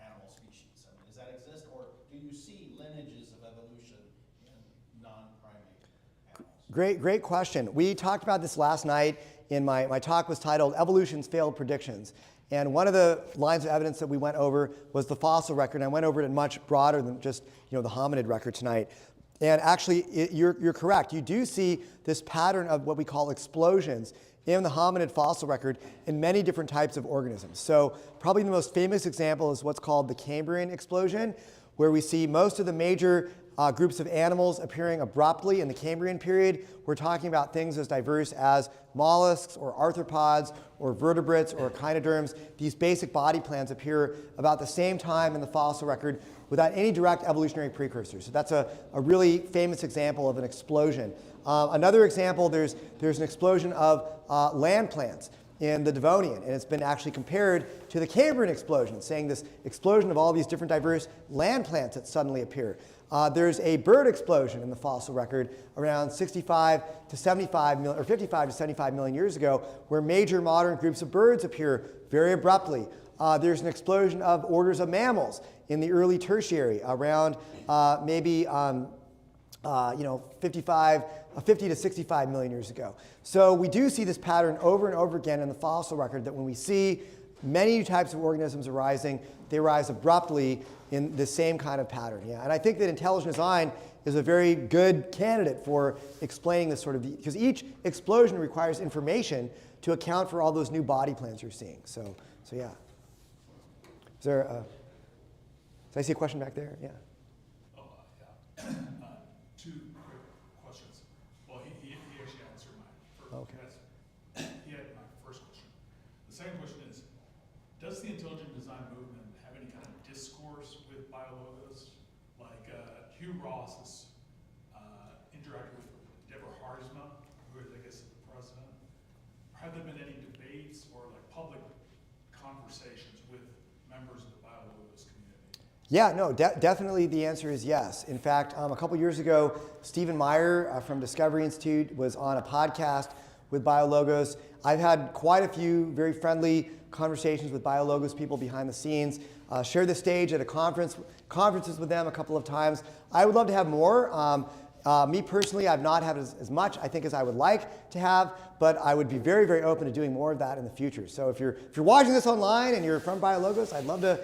animal species? I mean, does that exist, or do you see lineages of evolution in non-primate animals? Great question. We talked about this last night. In my talk was titled Evolution's Failed Predictions. And one of the lines of evidence that we went over was the fossil record. And I went over it much broader than just the hominid record tonight. And actually, you're correct. You do see this pattern of what we call explosions in the hominid fossil record in many different types of organisms. So probably the most famous example is what's called the Cambrian explosion, where we see most of the major groups of animals appearing abruptly in the Cambrian period. We're talking about things as diverse as mollusks or arthropods or vertebrates or echinoderms. These basic body plans appear about the same time in the fossil record without any direct evolutionary precursors. So that's a really famous example of an explosion. Another example, there's an explosion of land plants in the Devonian, and it's been actually compared to the Cambrian explosion, saying this explosion of all these different diverse land plants that suddenly appear. There's a bird explosion in the fossil record around 65 to 75 million, or 55 to 75 million years ago, where major modern groups of birds appear very abruptly. There's an explosion of orders of mammals in the early tertiary, around maybe 50 to 65 million years ago. So we do see this pattern over and over again in the fossil record, that when we see many new types of organisms arising, they rise abruptly in the same kind of pattern. Yeah, and I think that intelligent design is a very good candidate for explaining this sort of, because each explosion requires information to account for all those new body plans you're seeing. So yeah. Is there did I see a question back there? Yeah. Oh, yeah. Two quick questions. Well, he actually answered my first. Okay. He had my first question. The second question is, does the intelligent design movement have any kind of discourse with biologos? Like Hugh Ross has interacted with Deborah Harzma, who is, I guess, the president. Have there been any debates or like public conversations with members of the biologos community? Yeah, no, definitely the answer is yes. In fact, a couple years ago, Stephen Meyer from Discovery Institute was on a podcast with BioLogos. I've had quite a few very friendly conversations with BioLogos people behind the scenes, shared the stage at conferences with them a couple of times. I would love to have more. Me personally, I've not had as much, I think, as I would like to have, but I would be very, very open to doing more of that in the future. So if you're watching this online and you're from BioLogos, I'd love to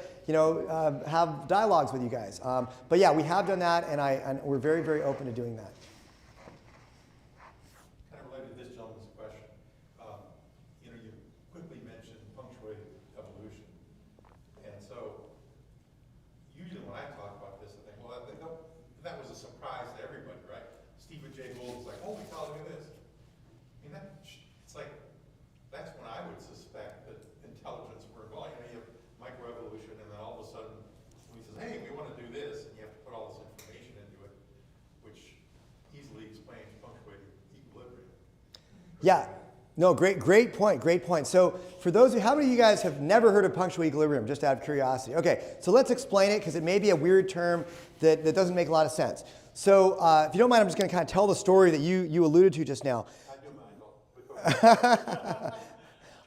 have dialogues with you guys. But yeah, we have done that, and we're very, very open to doing that. Kind of related to this gentleman's question. You quickly mentioned punctuated evolution. And so usually when I talk about this, I think, well, that was a surprise to everybody, right? Stephen Jay Gould was like, oh, we tell me this. I mean, it's like, that's when I would suspect that intelligence were going. You have microevolution, and then all of a sudden, somebody says, hey, we want to do this, and you have to put all this information into it, which easily explains punctuated equilibrium. Yeah, no, great point. So for those how many of you guys have never heard of punctuated equilibrium, just out of curiosity? Okay, so let's explain it, because it may be a weird term that doesn't make a lot of sense. So if you don't mind, I'm just going to kind of tell the story that you alluded to just now. I do mind,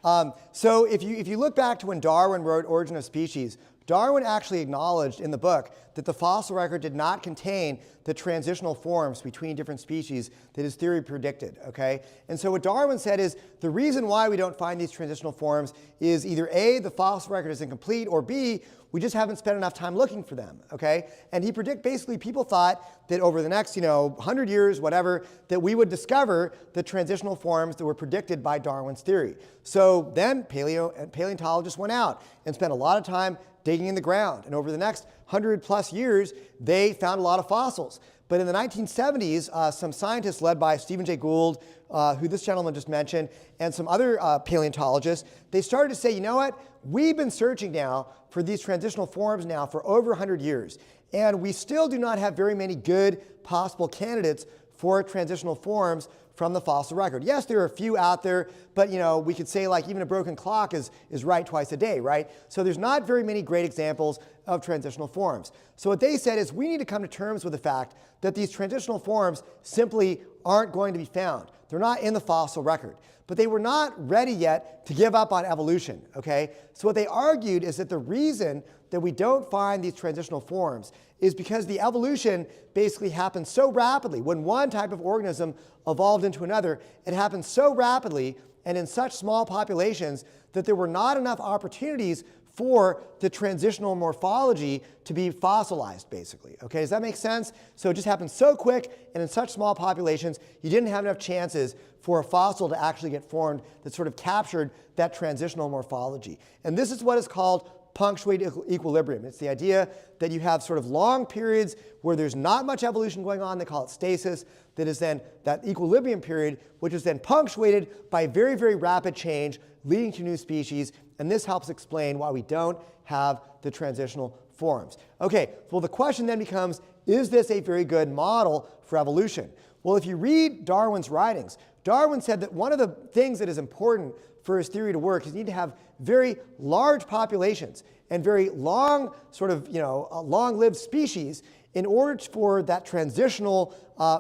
but So if you look back to when Darwin wrote Origin of Species, Darwin actually acknowledged in the book that the fossil record did not contain the transitional forms between different species that his theory predicted, okay? And so what Darwin said is the reason why we don't find these transitional forms is either A, the fossil record is incomplete, or B, we just haven't spent enough time looking for them, okay? And he basically people thought that over the next, 100 years, whatever, that we would discover the transitional forms that were predicted by Darwin's theory. So then paleontologists went out and spent a lot of time digging in the ground. And over the next 100+ years, they found a lot of fossils. But in the 1970s, some scientists led by Stephen Jay Gould, who this gentleman just mentioned, and some other paleontologists, they started to say, you know what? We've been searching now for these transitional forms now for over 100 years. And we still do not have very many good possible candidates for transitional forms from the fossil record. Yes, there are a few out there, but we could say like even a broken clock is right twice a day, right? So there's not very many great examples of transitional forms. So what they said is we need to come to terms with the fact that these transitional forms simply aren't going to be found. They're not in the fossil record. But they were not ready yet to give up on evolution, okay? So what they argued is that the reason that we don't find these transitional forms is because the evolution basically happened so rapidly. When one type of organism evolved into another, it happened so rapidly and in such small populations that there were not enough opportunities for the transitional morphology to be fossilized, basically. Okay, does that make sense? So it just happened so quick and in such small populations, you didn't have enough chances for a fossil to actually get formed that sort of captured that transitional morphology. And this is what is called punctuated equilibrium. It's the idea that you have sort of long periods where there's not much evolution going on. They call it stasis. That is then that equilibrium period, which is then punctuated by very, very rapid change, leading to new species. And this helps explain why we don't have the transitional forms. Okay, well, the question then becomes, is this a very good model for evolution? Well, if you read Darwin's writings, Darwin said that one of the things that is important for his theory to work is you need to have very large populations and very long, sort of, long-lived species in order for that transitional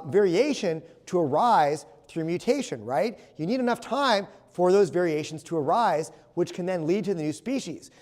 variation to arise through mutation, right? You need enough time for those variations to arise, which can then lead to the new species.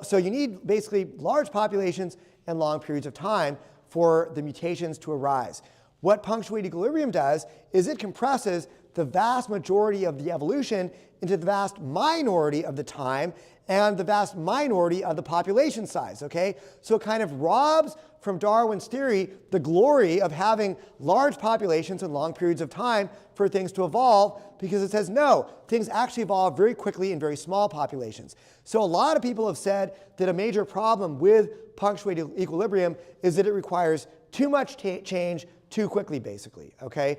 So you need basically large populations and long periods of time for the mutations to arise. What punctuated equilibrium does is it compresses the vast majority of the evolution into the vast minority of the time and the vast minority of the population size, okay? So it kind of robs from Darwin's theory the glory of having large populations and long periods of time for things to evolve, because it says, no, things actually evolve very quickly in very small populations. So a lot of people have said that a major problem with punctuated equilibrium is that it requires too much change too quickly, basically, okay?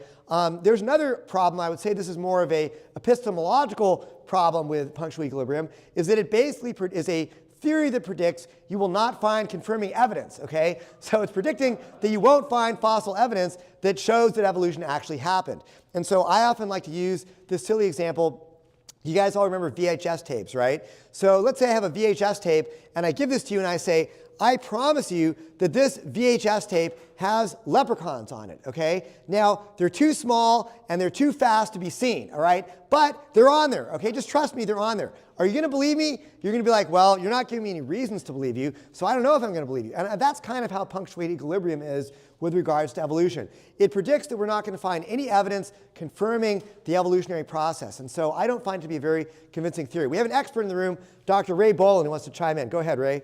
There's another problem. I would say this is more of a epistemological problem with punctuated equilibrium, is that it basically is a theory that predicts you will not find confirming evidence, okay? So it's predicting that you won't find fossil evidence that shows that evolution actually happened. And so I often like to use this silly example. You guys all remember VHS tapes, right? So let's say I have a VHS tape, and I give this to you, and I say, I promise you that this VHS tape has leprechauns on it, okay? Now, they're too small and they're too fast to be seen, all right? But they're on there, okay? Just trust me, they're on there. Are you going to believe me? You're going to be like, well, you're not giving me any reasons to believe you, so I don't know if I'm going to believe you. And that's kind of how punctuated equilibrium is with regards to evolution. It predicts that we're not going to find any evidence confirming the evolutionary process. And so I don't find it to be a very convincing theory. We have an expert in the room, Dr. Ray Boland, who wants to chime in. Go ahead, Ray.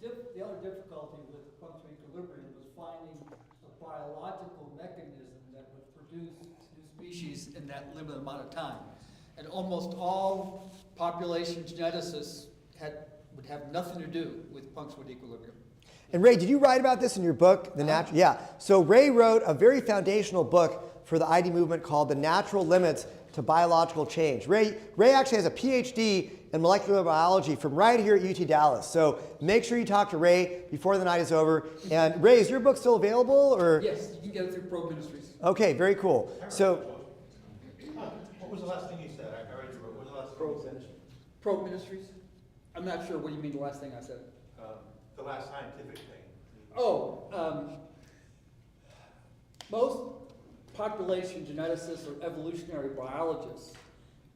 The other difficulty with punctuated equilibrium was finding a biological mechanism that would produce new species in that limited amount of time. And almost all population geneticists would have nothing to do with punctuated equilibrium. And Ray, did you write about this in your book, The Natural? Yeah. So Ray wrote a very foundational book for the ID movement called The Natural Limits to Biological Change. Ray actually has a PhD in molecular biology from right here at UT Dallas. So make sure you talk to Ray before the night is over. And Ray, is your book still available? Or? Yes, you can get it through Probe Ministries. Okay, very cool. So What was the last thing you said? I read your book. What was the last thing you said? Probe Ministries? I'm not sure what you mean the last thing I said. The last scientific thing. Most population geneticists or evolutionary biologists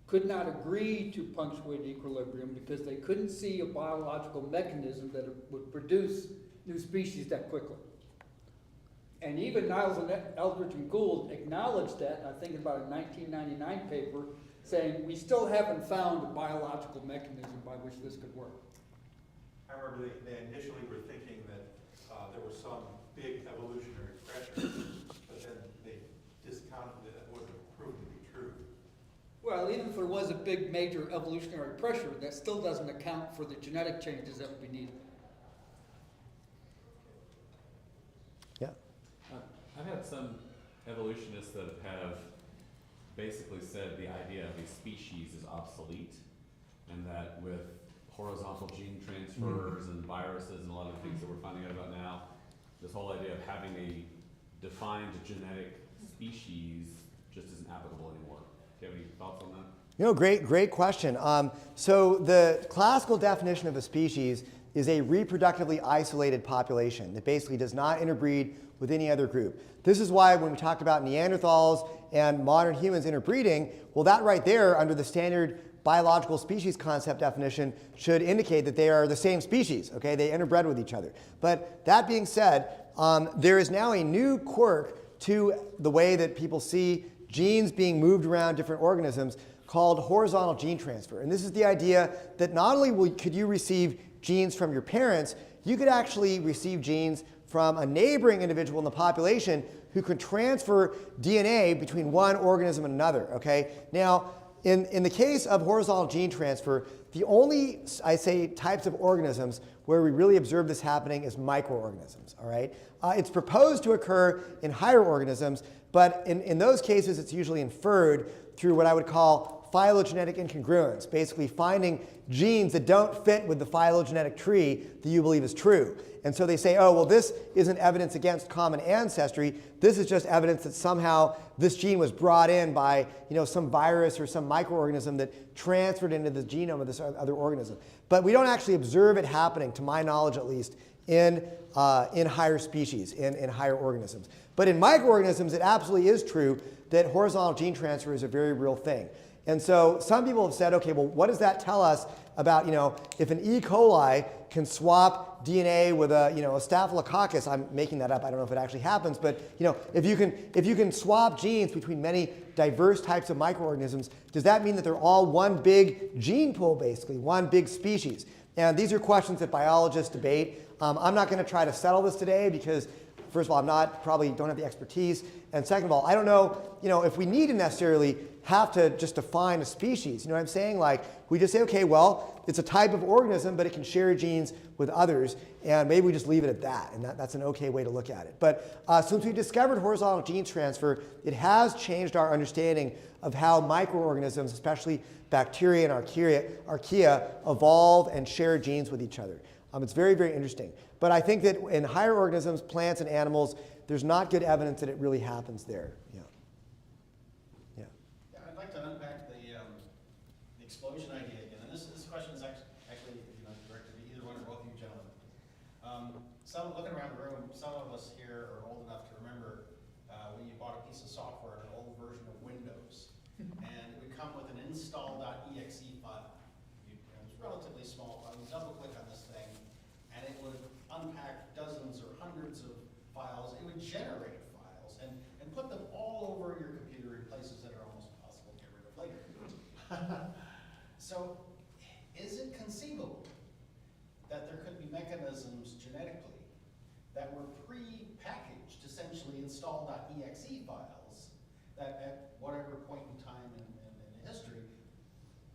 could not agree to punctuated equilibrium because they couldn't see a biological mechanism that would produce new species that quickly. And even Niles and Eldridge and Gould acknowledged that, I think about a 1999 paper, saying we still haven't found a biological mechanism by which this could work. I remember they initially were thinking that there was some big evolutionary pressure, but then they discounted that it wasn't proven to be true. Well, even if there was a big major evolutionary pressure, that still doesn't account for the genetic changes that would be needed. Yeah. I've had some evolutionists that have basically said the idea of a species is obsolete, and that with horizontal gene transfers and viruses and a lot of the things that we're finding out about now, this whole idea of having a defined genetic species just isn't applicable anymore. Do you have any thoughts on that? You know, great question. So the classical definition of a species is a reproductively isolated population that basically does not interbreed with any other group. This is why when we talked about Neanderthals and modern humans interbreeding, well, that right there under the standard biological species concept definition should indicate that they are the same species, okay? They interbred with each other. But that being said, there is now a new quirk to the way that people see genes being moved around different organisms called horizontal gene transfer. And this is the idea that not only could you receive genes from your parents, you could actually receive genes from a neighboring individual in the population who can transfer DNA between one organism and another, okay? Now, in the case of horizontal gene transfer, the only, I say, types of organisms where we really observe this happening is microorganisms, all right? It's proposed to occur in higher organisms, but in those cases, it's usually inferred through what I would call phylogenetic incongruence, basically finding genes that don't fit with the phylogenetic tree that you believe is true. And so they say, oh, well, this isn't evidence against common ancestry. This is just evidence that somehow this gene was brought in by, you know, some virus or some microorganism that transferred into the genome of this other organism. But we don't actually observe it happening, to my knowledge at least, in higher species, in higher organisms. But in microorganisms, it absolutely is true that horizontal gene transfer is a very real thing. And so some people have said, okay, well, what does that tell us about, you know, if an E. coli can swap DNA with a, you know, a staphylococcus? I'm making that up. I don't know if it actually happens, but, you know, if you can swap genes between many diverse types of microorganisms, does that mean that they're all one big gene pool, basically, one big species? And these are questions that biologists debate. I'm not going to try to settle this today because, first of all, probably don't have the expertise. And second of all, I don't know, you know, if we need to necessarily have to just define a species. You know what I'm saying? Like, we just say, okay, well, it's a type of organism, but it can share genes with others. And maybe we just leave it at that. And that's an okay way to look at it. But since we discovered horizontal gene transfer, it has changed our understanding of how microorganisms, especially bacteria and archaea, evolve and share genes with each other. It's very, very interesting. But I think that in higher organisms, plants and animals, there's not good evidence that it really happens there. Yeah. Yeah, I'd like to unpack the explosion idea again. And this question is actually you know, directed to either one or both of you gentlemen. Looking around the room, some of us here are old enough to remember when you bought a piece of software, an old version of Windows, and it would come with an install.exe file. It was relatively small file. You double click on this thing, and it would unpack dozens or hundreds of files. It would generate files and put them all over your computer in places that are almost impossible to get rid of later. So, is it conceivable that there could be mechanisms genetically that were pre-packaged, essentially install.exe files, that at whatever point in time in history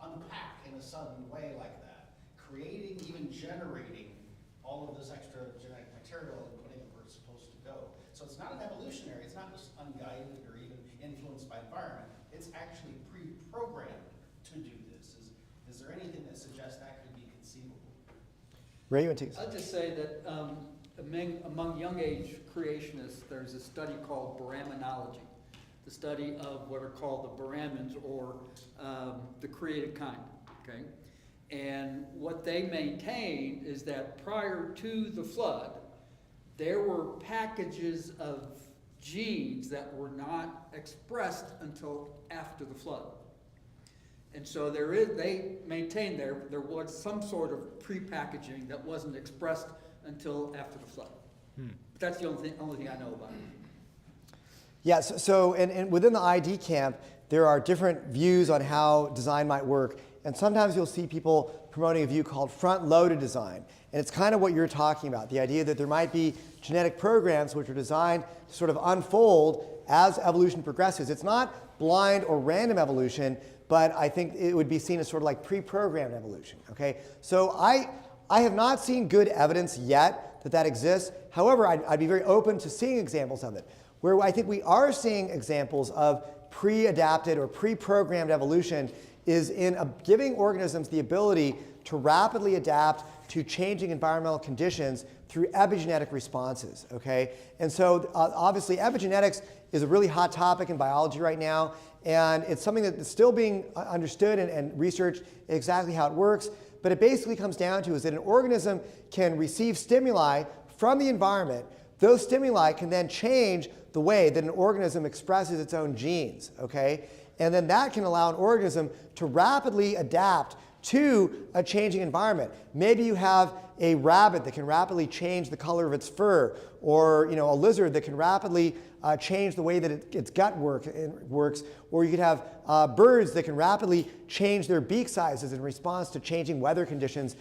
unpack in a sudden way like that, creating, even generating all of this extra genetic material and putting it where it's supposed to go. So it's not an evolutionary, it's not just unguided or even influenced by environment, it's actually pre-programmed to do this. Is there anything that suggests that could be conceivable? Ray, you want to take this? I'll just say that among young age creationists, there's a study called Brahmanology, the study of what are called the Brahmins, or the created kind, okay? And what they maintain is that prior to the flood, there were packages of genes that were not expressed until after the flood. And so they maintain there was some sort of pre-packaging that wasn't expressed until after the flood. But that's the only thing I know about it. Yeah, and within the ID camp, there are different views on how design might work. And sometimes you'll see people promoting a view called front-loaded design. And it's kind of what you're talking about, the idea that there might be genetic programs which are designed to sort of unfold as evolution progresses. It's not blind or random evolution, but I think it would be seen as sort of like pre-programmed evolution, okay? So I have not seen good evidence yet that that exists. However, I'd be very open to seeing examples of it. Where I think we are seeing examples of pre-adapted or pre-programmed evolution is in giving organisms the ability to rapidly adapt to changing environmental conditions through epigenetic responses, okay? And so obviously epigenetics is a really hot topic in biology right now, and it's something that is still being understood and researched exactly how it works. But it basically comes down to is that an organism can receive stimuli from the environment. Those stimuli can then change the way that an organism expresses its own genes, okay? And then that can allow an organism to rapidly adapt to a changing environment. Maybe you have a rabbit that can rapidly change the color of its fur, or a lizard that can rapidly change the way that its gut works, or you could have birds that can rapidly change their beak sizes in response to changing weather conditions,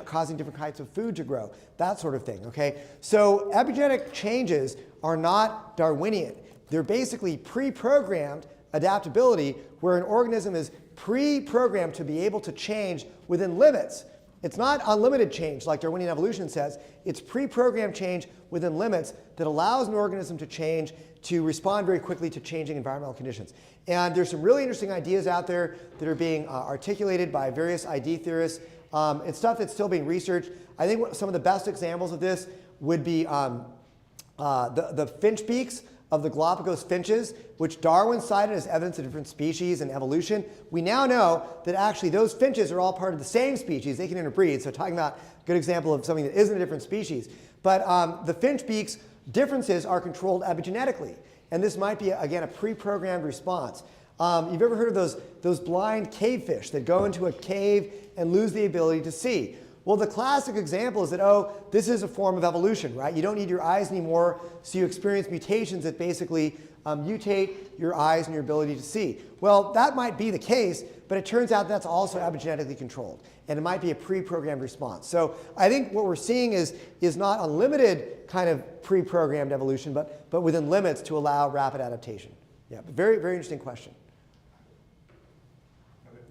causing different types of food to grow, that sort of thing, okay? So epigenetic changes are not Darwinian. They're basically pre-programmed adaptability where an organism is pre-programmed to be able to change within limits. It's not unlimited change like Darwinian evolution says. It's pre-programmed change within limits that allows an organism to change to respond very quickly to changing environmental conditions. And there's some really interesting ideas out there that are being articulated by various ID theorists. It's stuff that's still being researched. I think some of the best examples of this would be the finch beaks of the Galapagos finches, which Darwin cited as evidence of different species and evolution. We now know that actually those finches are all part of the same species. They can interbreed, so talking about a good example of something that isn't a different species. But the finch beaks differences are controlled epigenetically. And this might be, again, a pre-programmed response. You've ever heard of those blind cave fish that go into a cave and lose the ability to see? Well, the classic example is that, this is a form of evolution, right? You don't need your eyes anymore, so you experience mutations that basically mutate your eyes and your ability to see. Well, that might be the case, but it turns out that's also epigenetically controlled, and it might be a pre-programmed response. So I think what we're seeing is not unlimited kind of pre-programmed evolution, but within limits to allow rapid adaptation. Yeah, but very, very interesting question.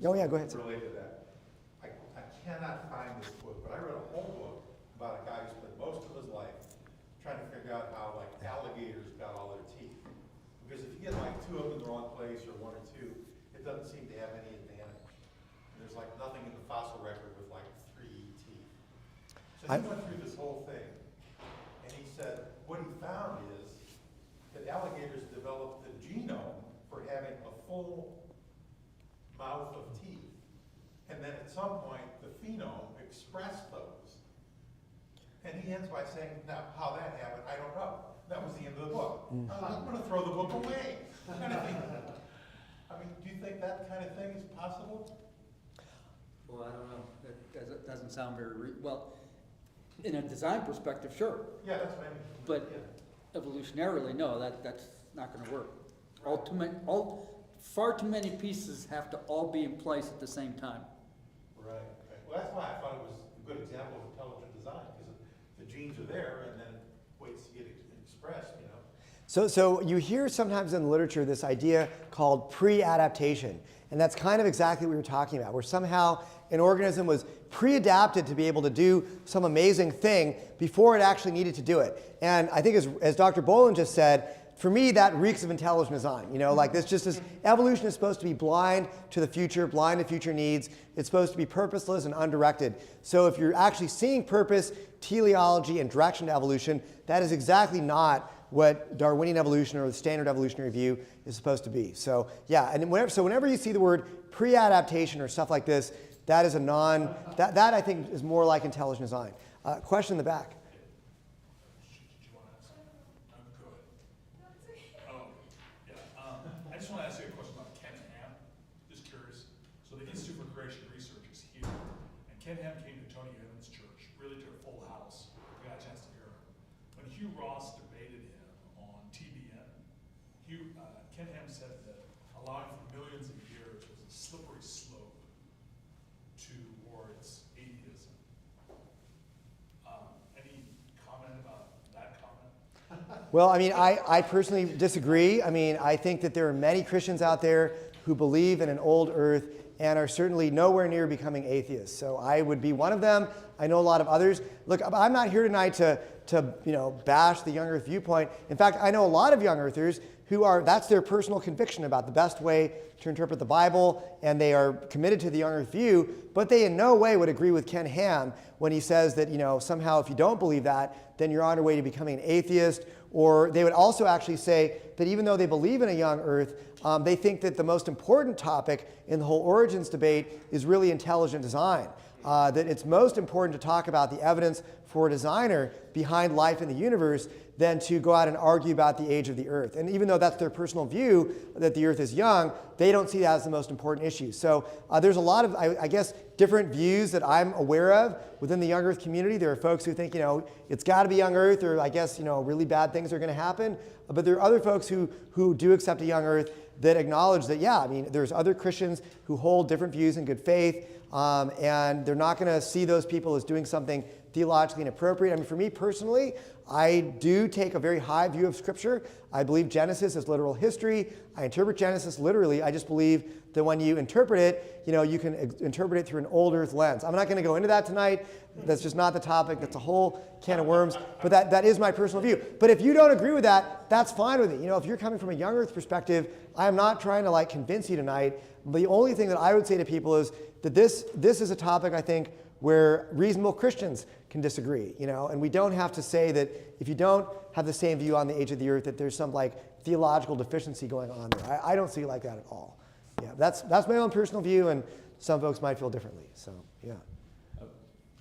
Oh, yeah, go ahead. Related to that, I cannot find this book, but I read a whole book about a guy who spent most of his life trying to figure out how alligators got all their teeth. Because if you get two of them in the wrong place or one or two, it doesn't seem to have any advantage. And there's nothing in the fossil record with 3 teeth. So he went through this whole thing, and he said what he found is that alligators developed the genome for having a full mouth of teeth. And then at some point, the phenome expressed those. And he ends by saying, now, how that happened, I don't know. That was the end of the book. I'm going to throw the book away. Kind of thing. I mean, do you think that kind of thing is possible? Well, I don't know. That doesn't sound very well. In a design perspective, sure. Yeah, that's what I mean. But yeah. Evolutionarily, no, that's not going to work. Far too many pieces have to all be in place at the same time. Right. Well, that's why I thought it was a good example of intelligent design, because the genes are there, and then waits to get expressed, So you hear sometimes in the literature this idea called pre-adaptation. And that's kind of exactly what we were talking about, where somehow an organism was pre-adapted to be able to do some amazing thing before it actually needed to do it. And I think as Dr. Boland just said, for me, that reeks of intelligent design. This evolution is supposed to be blind to the future, blind to future needs. It's supposed to be purposeless and undirected. So if you're actually seeing purpose, teleology, and direction to evolution, that is exactly not what Darwinian evolution or the standard evolutionary view is supposed to be. So yeah, and whenever you see the word pre-adaptation or stuff like this, that is that I think is more like intelligent design. Question in the back. I just want to ask you a question about Ken Ham. Just curious. So the Institute for Creation Research is here, and Ken Ham came to Tony Evans' church, really to a full house, Ken Ham said that allowing for millions of years was a slippery slope towards atheism. Any comment about that comment? Well, I mean, I personally disagree. I mean, I think that there are many Christians out there who believe in an old earth and are certainly nowhere near becoming atheists. So I would be one of them. I know a lot of others. Look, I'm not here tonight to bash the young earth viewpoint. In fact, I know a lot of young earthers who that's their personal conviction about the best way to interpret the Bible, and they are committed to the young earth view, but they in no way would agree with Ken Ham when he says that, somehow if you don't believe that, then you're on your way to becoming an atheist. Or they would also actually say that even though they believe in a young earth, they think that the most important topic in the whole origins debate is really intelligent design. That it's most important to talk about the evidence for a designer behind life in the universe than to go out and argue about the age of the earth. And even though that's their personal view, that the earth is young, they don't see that as the most important issue. So there's a lot of, I guess, different views that I'm aware of within the young earth community. There are folks who think, it's got to be young earth, or I guess, really bad things are going to happen. But there are other folks who do accept a young earth that acknowledge that, yeah, I mean, there's other Christians who hold different views in good faith, and they're not going to see those people as doing something theologically inappropriate. I mean, for me personally, I do take a very high view of Scripture. I believe Genesis is literal history. I interpret Genesis literally. I just believe that when you interpret it, you can interpret it through an old earth lens. I'm not going to go into that tonight. That's just not the topic. That's a whole can of worms. But that is my personal view. But if you don't agree with that, that's fine with me. If you're coming from a young earth perspective, I am not trying to convince you tonight. The only thing that I would say to people is that this is a topic, I think, where reasonable Christians can disagree, and we don't have to say that if you don't have the same view on the age of the earth that there's some theological deficiency going on there. I don't see it like that at all. Yeah, that's my own personal view, and some folks might feel differently. So yeah.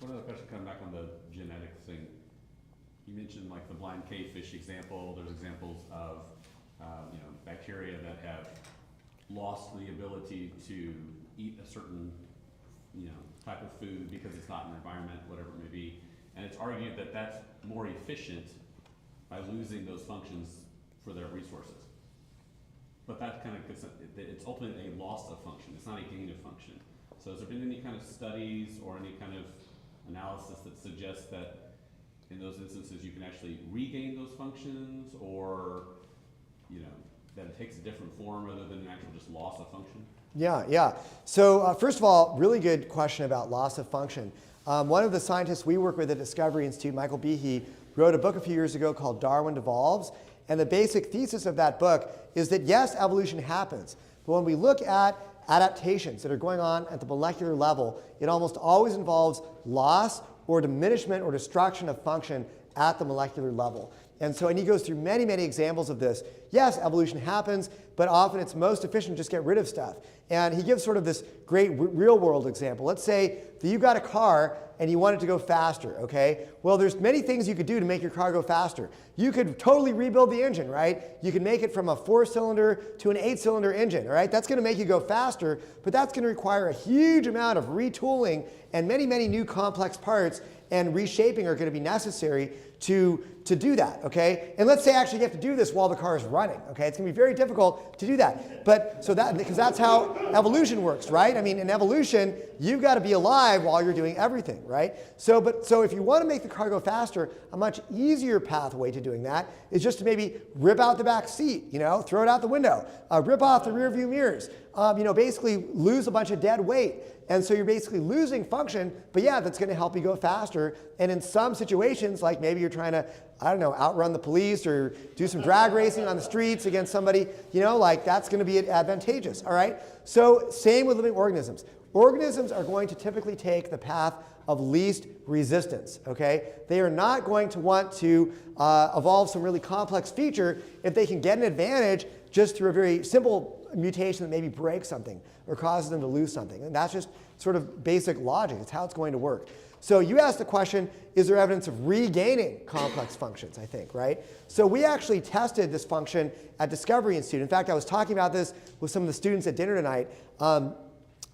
One other question, coming back on the genetics thing. You mentioned the blind cavefish example. There's examples of bacteria that have lost the ability to eat a certain type of food because it's not in their environment, whatever it may be. And it's argued that that's more efficient by losing those functions for their resources. But that it's ultimately a loss of function. It's not a gain of function. So has there been any kind of studies or any kind of analysis that suggests that in those instances you can actually regain those functions, or that it takes a different form rather than an actual just loss of function? Yeah. So first of all, really good question about loss of function. One of the scientists we work with at Discovery Institute, Michael Behe, wrote a book a few years ago called Darwin Devolves. And the basic thesis of that book is that yes, evolution happens. But when we look at adaptations that are going on at the molecular level, it almost always involves loss or diminishment or destruction of function at the molecular level. And he goes through many, many examples of this. Yes, evolution happens, but often it's most efficient to just get rid of stuff. And he gives sort of this great real-world example. Let's say that you've got a car and you want it to go faster, okay? Well, there's many things you could do to make your car go faster. You could totally rebuild the engine, right? You can make it from a 4-cylinder to an 8-cylinder engine, all right? That's going to make you go faster, but that's going to require a huge amount of retooling, and many, many new complex parts and reshaping are going to be necessary to do that, okay? And let's say actually you have to do this while the car is running, okay? It's going to be very difficult to do that. Because that's how evolution works, right? I mean, in evolution, you've got to be alive while you're doing everything, right? So if you want to make the car go faster, a much easier pathway to doing that is just to maybe rip out the back seat, throw it out the window, rip off the rear view mirrors, basically lose a bunch of dead weight. And so you're basically losing function, but yeah, that's going to help you go faster. And in some situations, like maybe you're trying to, outrun the police or do some drag racing on the streets against somebody, that's going to be advantageous, all right? So same with living organisms. Organisms are going to typically take the path of least resistance, okay? They are not going to want to evolve some really complex feature if they can get an advantage just through a very simple mutation that maybe breaks something or causes them to lose something. And that's just sort of basic logic. It's how it's going to work. So you asked the question, is there evidence of regaining complex functions, I think, right? So we actually tested this function at Discovery Institute. In fact, I was talking about this with some of the students at dinner tonight.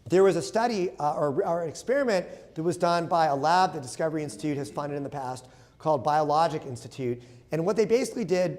There was a study or an experiment that was done by a lab that Discovery Institute has funded in the past called Biologic Institute. And what they basically did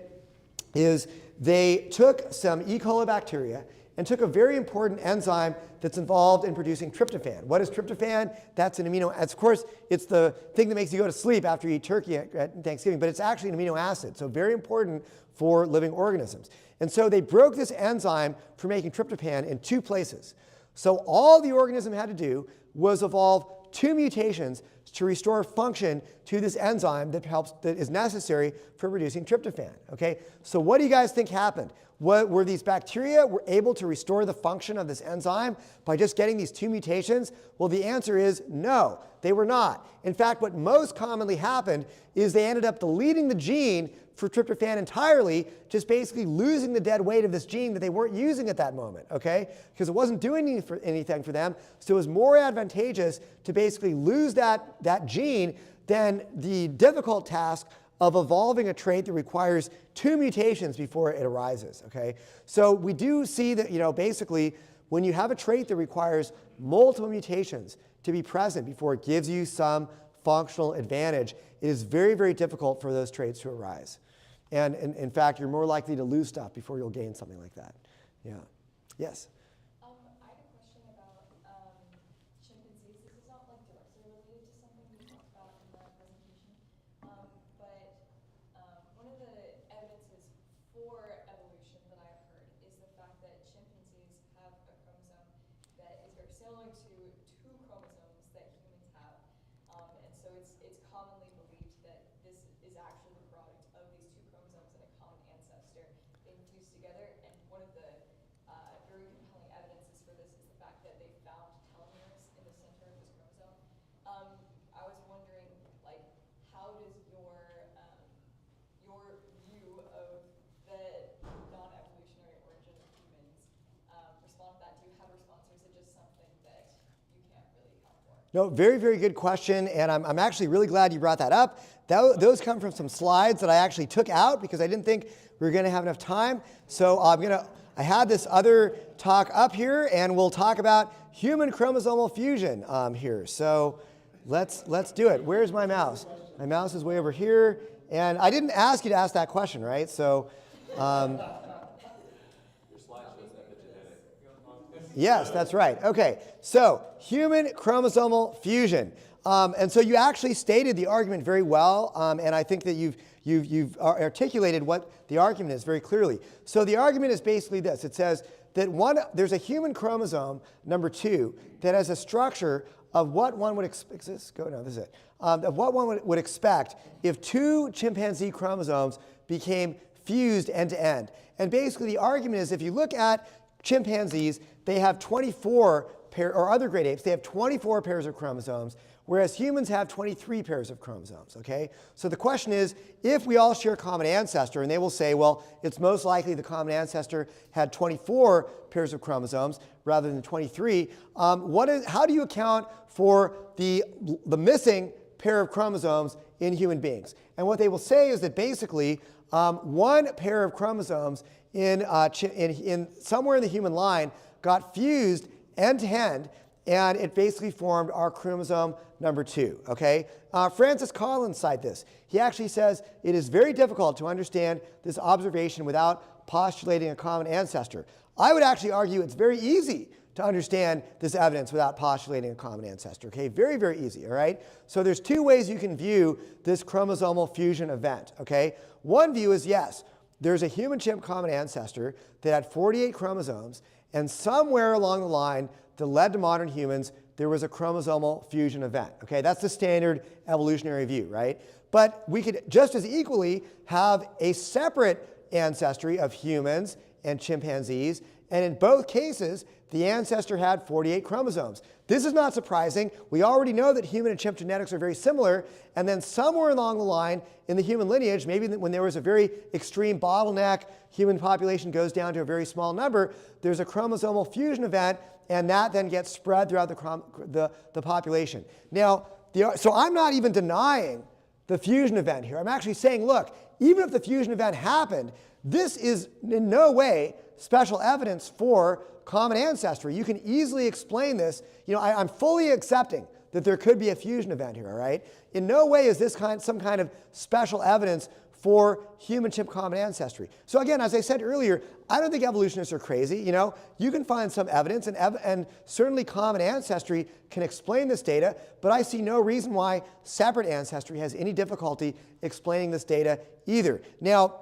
is they took some E. coli bacteria and took a very important enzyme that's involved in producing tryptophan. What is tryptophan? That's an amino acid. Of course, it's the thing that makes you go to sleep after you eat turkey at Thanksgiving, but it's actually an amino acid, so very important for living organisms. And so they broke this enzyme for making tryptophan in 2 places. So all the organism had to do was evolve 2 mutations to restore function to this enzyme that is necessary for producing tryptophan. Okay? So what do you guys think happened? Were these bacteria able to restore the function of this enzyme by just getting these 2 mutations? Well, the answer is no, they were not. In fact, what most commonly happened is they ended up deleting the gene for tryptophan entirely, just basically losing the dead weight of this gene that they weren't using at that moment, okay? Because it wasn't doing anything for them, so it was more advantageous to basically lose that gene than the difficult task of evolving a trait that requires 2 mutations before it arises, okay? So we do see that, basically, when you have a trait that requires multiple mutations to be present before it gives you some functional advantage, it is very, very difficult for those traits to arise. And in fact, you're more likely to lose stuff before you'll gain something like that. Yeah. Yes? I had a question about chimpanzees. This is not like directly related to something we talked about in the presentation, but one of the evidences for evolution that I've heard is the fact that chimpanzees have a chromosome that is very similar to 2 chromosomes that humans have, and so it's commonly believed that this is actually the product of these 2 chromosomes and a common ancestor being fused together. And one of the very compelling evidences for this is the fact that they found telomeres in the center of this chromosome. I was wondering, like, how does your view of the non-evolutionary origin of humans respond to that? Do you have a response, or is it just something that you can't really account for? No, very, very good question, and I'm actually really glad you brought that up. Those come from some slides that I actually took out because I didn't think we were going to have enough time. So I had this other talk up here, and we'll talk about human chromosomal fusion here. So let's do it. Where's my mouse? My mouse is way over here, and I didn't ask you to ask that question, right? So. Yes, that's right. Okay, so human chromosomal fusion. And so you actually stated the argument very well, and I think that you've articulated what the argument is very clearly. So the argument is basically this. It says that there's a human chromosome, number 2, that has a structure of what one would expect. Of what one would expect if 2 chimpanzee chromosomes became fused end to end. And basically the argument is if you look at chimpanzees, they have 24 or other great apes, they have 24 pairs of chromosomes, whereas humans have 23 pairs of chromosomes, okay? So the question is, if we all share a common ancestor, and they will say, well, it's most likely the common ancestor had 24 pairs of chromosomes rather than 23, how do you account for the missing pair of chromosomes in human beings? And what they will say is that basically, 1 pair of chromosomes in somewhere in the human line got fused end to end, and it basically formed our chromosome number 2, okay? Francis Collins cites this. He actually says it is very difficult to understand this observation without postulating a common ancestor. I would actually argue it's very easy to understand this evidence without postulating a common ancestor, okay? Very, very easy, all right? So there's 2 ways you can view this chromosomal fusion event, okay? One view is, yes, there's a human-chimp common ancestor that had 48 chromosomes, and somewhere along the line that led to modern humans, there was a chromosomal fusion event. Okay, that's the standard evolutionary view, right? But we could just as equally have a separate ancestry of humans and chimpanzees, and in both cases, the ancestor had 48 chromosomes. This is not surprising. We already know that human and chimp genetics are very similar, and then somewhere along the line in the human lineage, maybe when there was a very extreme bottleneck, human population goes down to a very small number, there's a chromosomal fusion event, and that then gets spread throughout the population. Now, so I'm not even denying the fusion event here. I'm actually saying, look, even if the fusion event happened, this is in no way special evidence for common ancestry. You can easily explain this. I'm fully accepting that there could be a fusion event here, all right? In no way is this some kind of special evidence for human-chimp common ancestry. So again, as I said earlier, I don't think evolutionists are crazy. You know, you can find some evidence, and certainly common ancestry can explain this data, but I see no reason why separate ancestry has any difficulty explaining this data either. Now,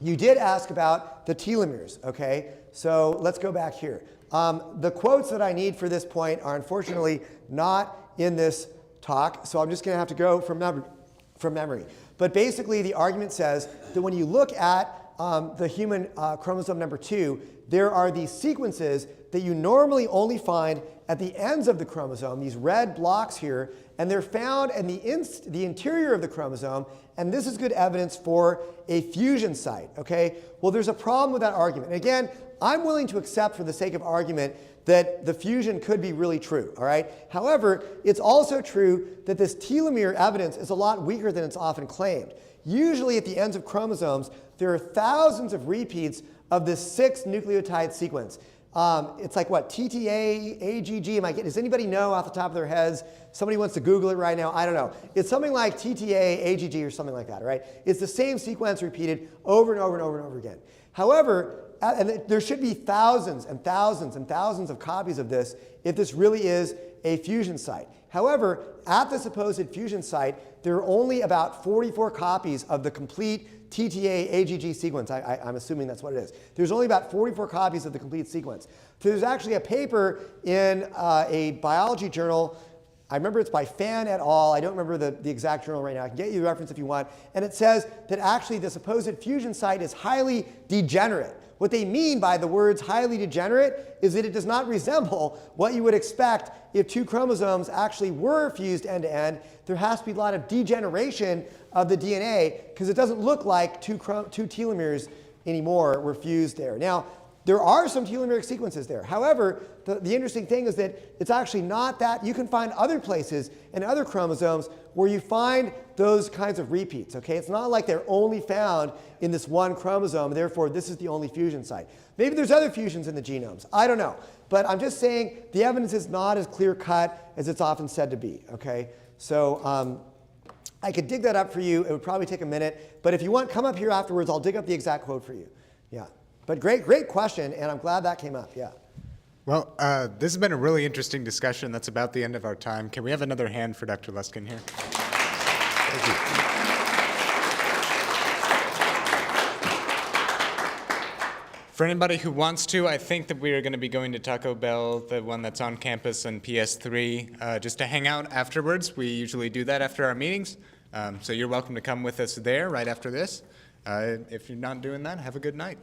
you did ask about the telomeres, okay? So let's go back here. The quotes that I need for this point are unfortunately not in this talk, so I'm just going to have to go from memory. But basically, the argument says that when you look at the human chromosome number 2, there are these sequences that you normally only find at the ends of the chromosome, these red blocks here, and they're found in the interior of the chromosome, and this is good evidence for a fusion site, okay? Well, there's a problem with that argument. And again, I'm willing to accept for the sake of argument that the fusion could be really true, all right? However, it's also true that this telomere evidence is a lot weaker than it's often claimed. Usually at the ends of chromosomes, there are thousands of repeats of this 6 nucleotide sequence. It's like what, TTA, AGG, does anybody know off the top of their heads? Somebody wants to Google it right now, I don't know. It's something like TTA, AGG, or something like that, right? It's the same sequence repeated over and over and over and over again. However, and there should be thousands and thousands and thousands of copies of this if this really is a fusion site. However, at the supposed fusion site, there are only about 44 copies of the complete TTA AGG sequence. I'm assuming that's what it is. There's only about 44 copies of the complete sequence. So there's actually a paper in a biology journal. I remember it's by Fan et al. I don't remember the exact journal right now. I can get you the reference if you want. And it says that actually the supposed fusion site is highly degenerate. What they mean by the words highly degenerate is that it does not resemble what you would expect if 2 chromosomes actually were fused end to end. There has to be a lot of degeneration of the DNA because it doesn't look like two telomeres anymore were fused there. Now, there are some telomeric sequences there. However, the interesting thing is that it's actually not that. You can find other places in other chromosomes where you find those kinds of repeats. Okay? It's not like they're only found in this one chromosome, therefore this is the only fusion site. Maybe there's other fusions in the genomes. I don't know. But I'm just saying the evidence is not as clear-cut as it's often said to be. Okay? So I could dig that up for you. It would probably take a minute. But if you want, come up here afterwards. I'll dig up the exact quote for you. Yeah. But great question, and I'm glad that came up. Yeah. Well, this has been a really interesting discussion. That's about the end of our time. Can we have another hand for Dr. Luskin here? Thank you. For anybody who wants to, I think that we are going to be going to Taco Bell, the one that's on campus on PS3, just to hang out afterwards. We usually do that after our meetings. So you're welcome to come with us there right after this. If you're not doing that, have a good night.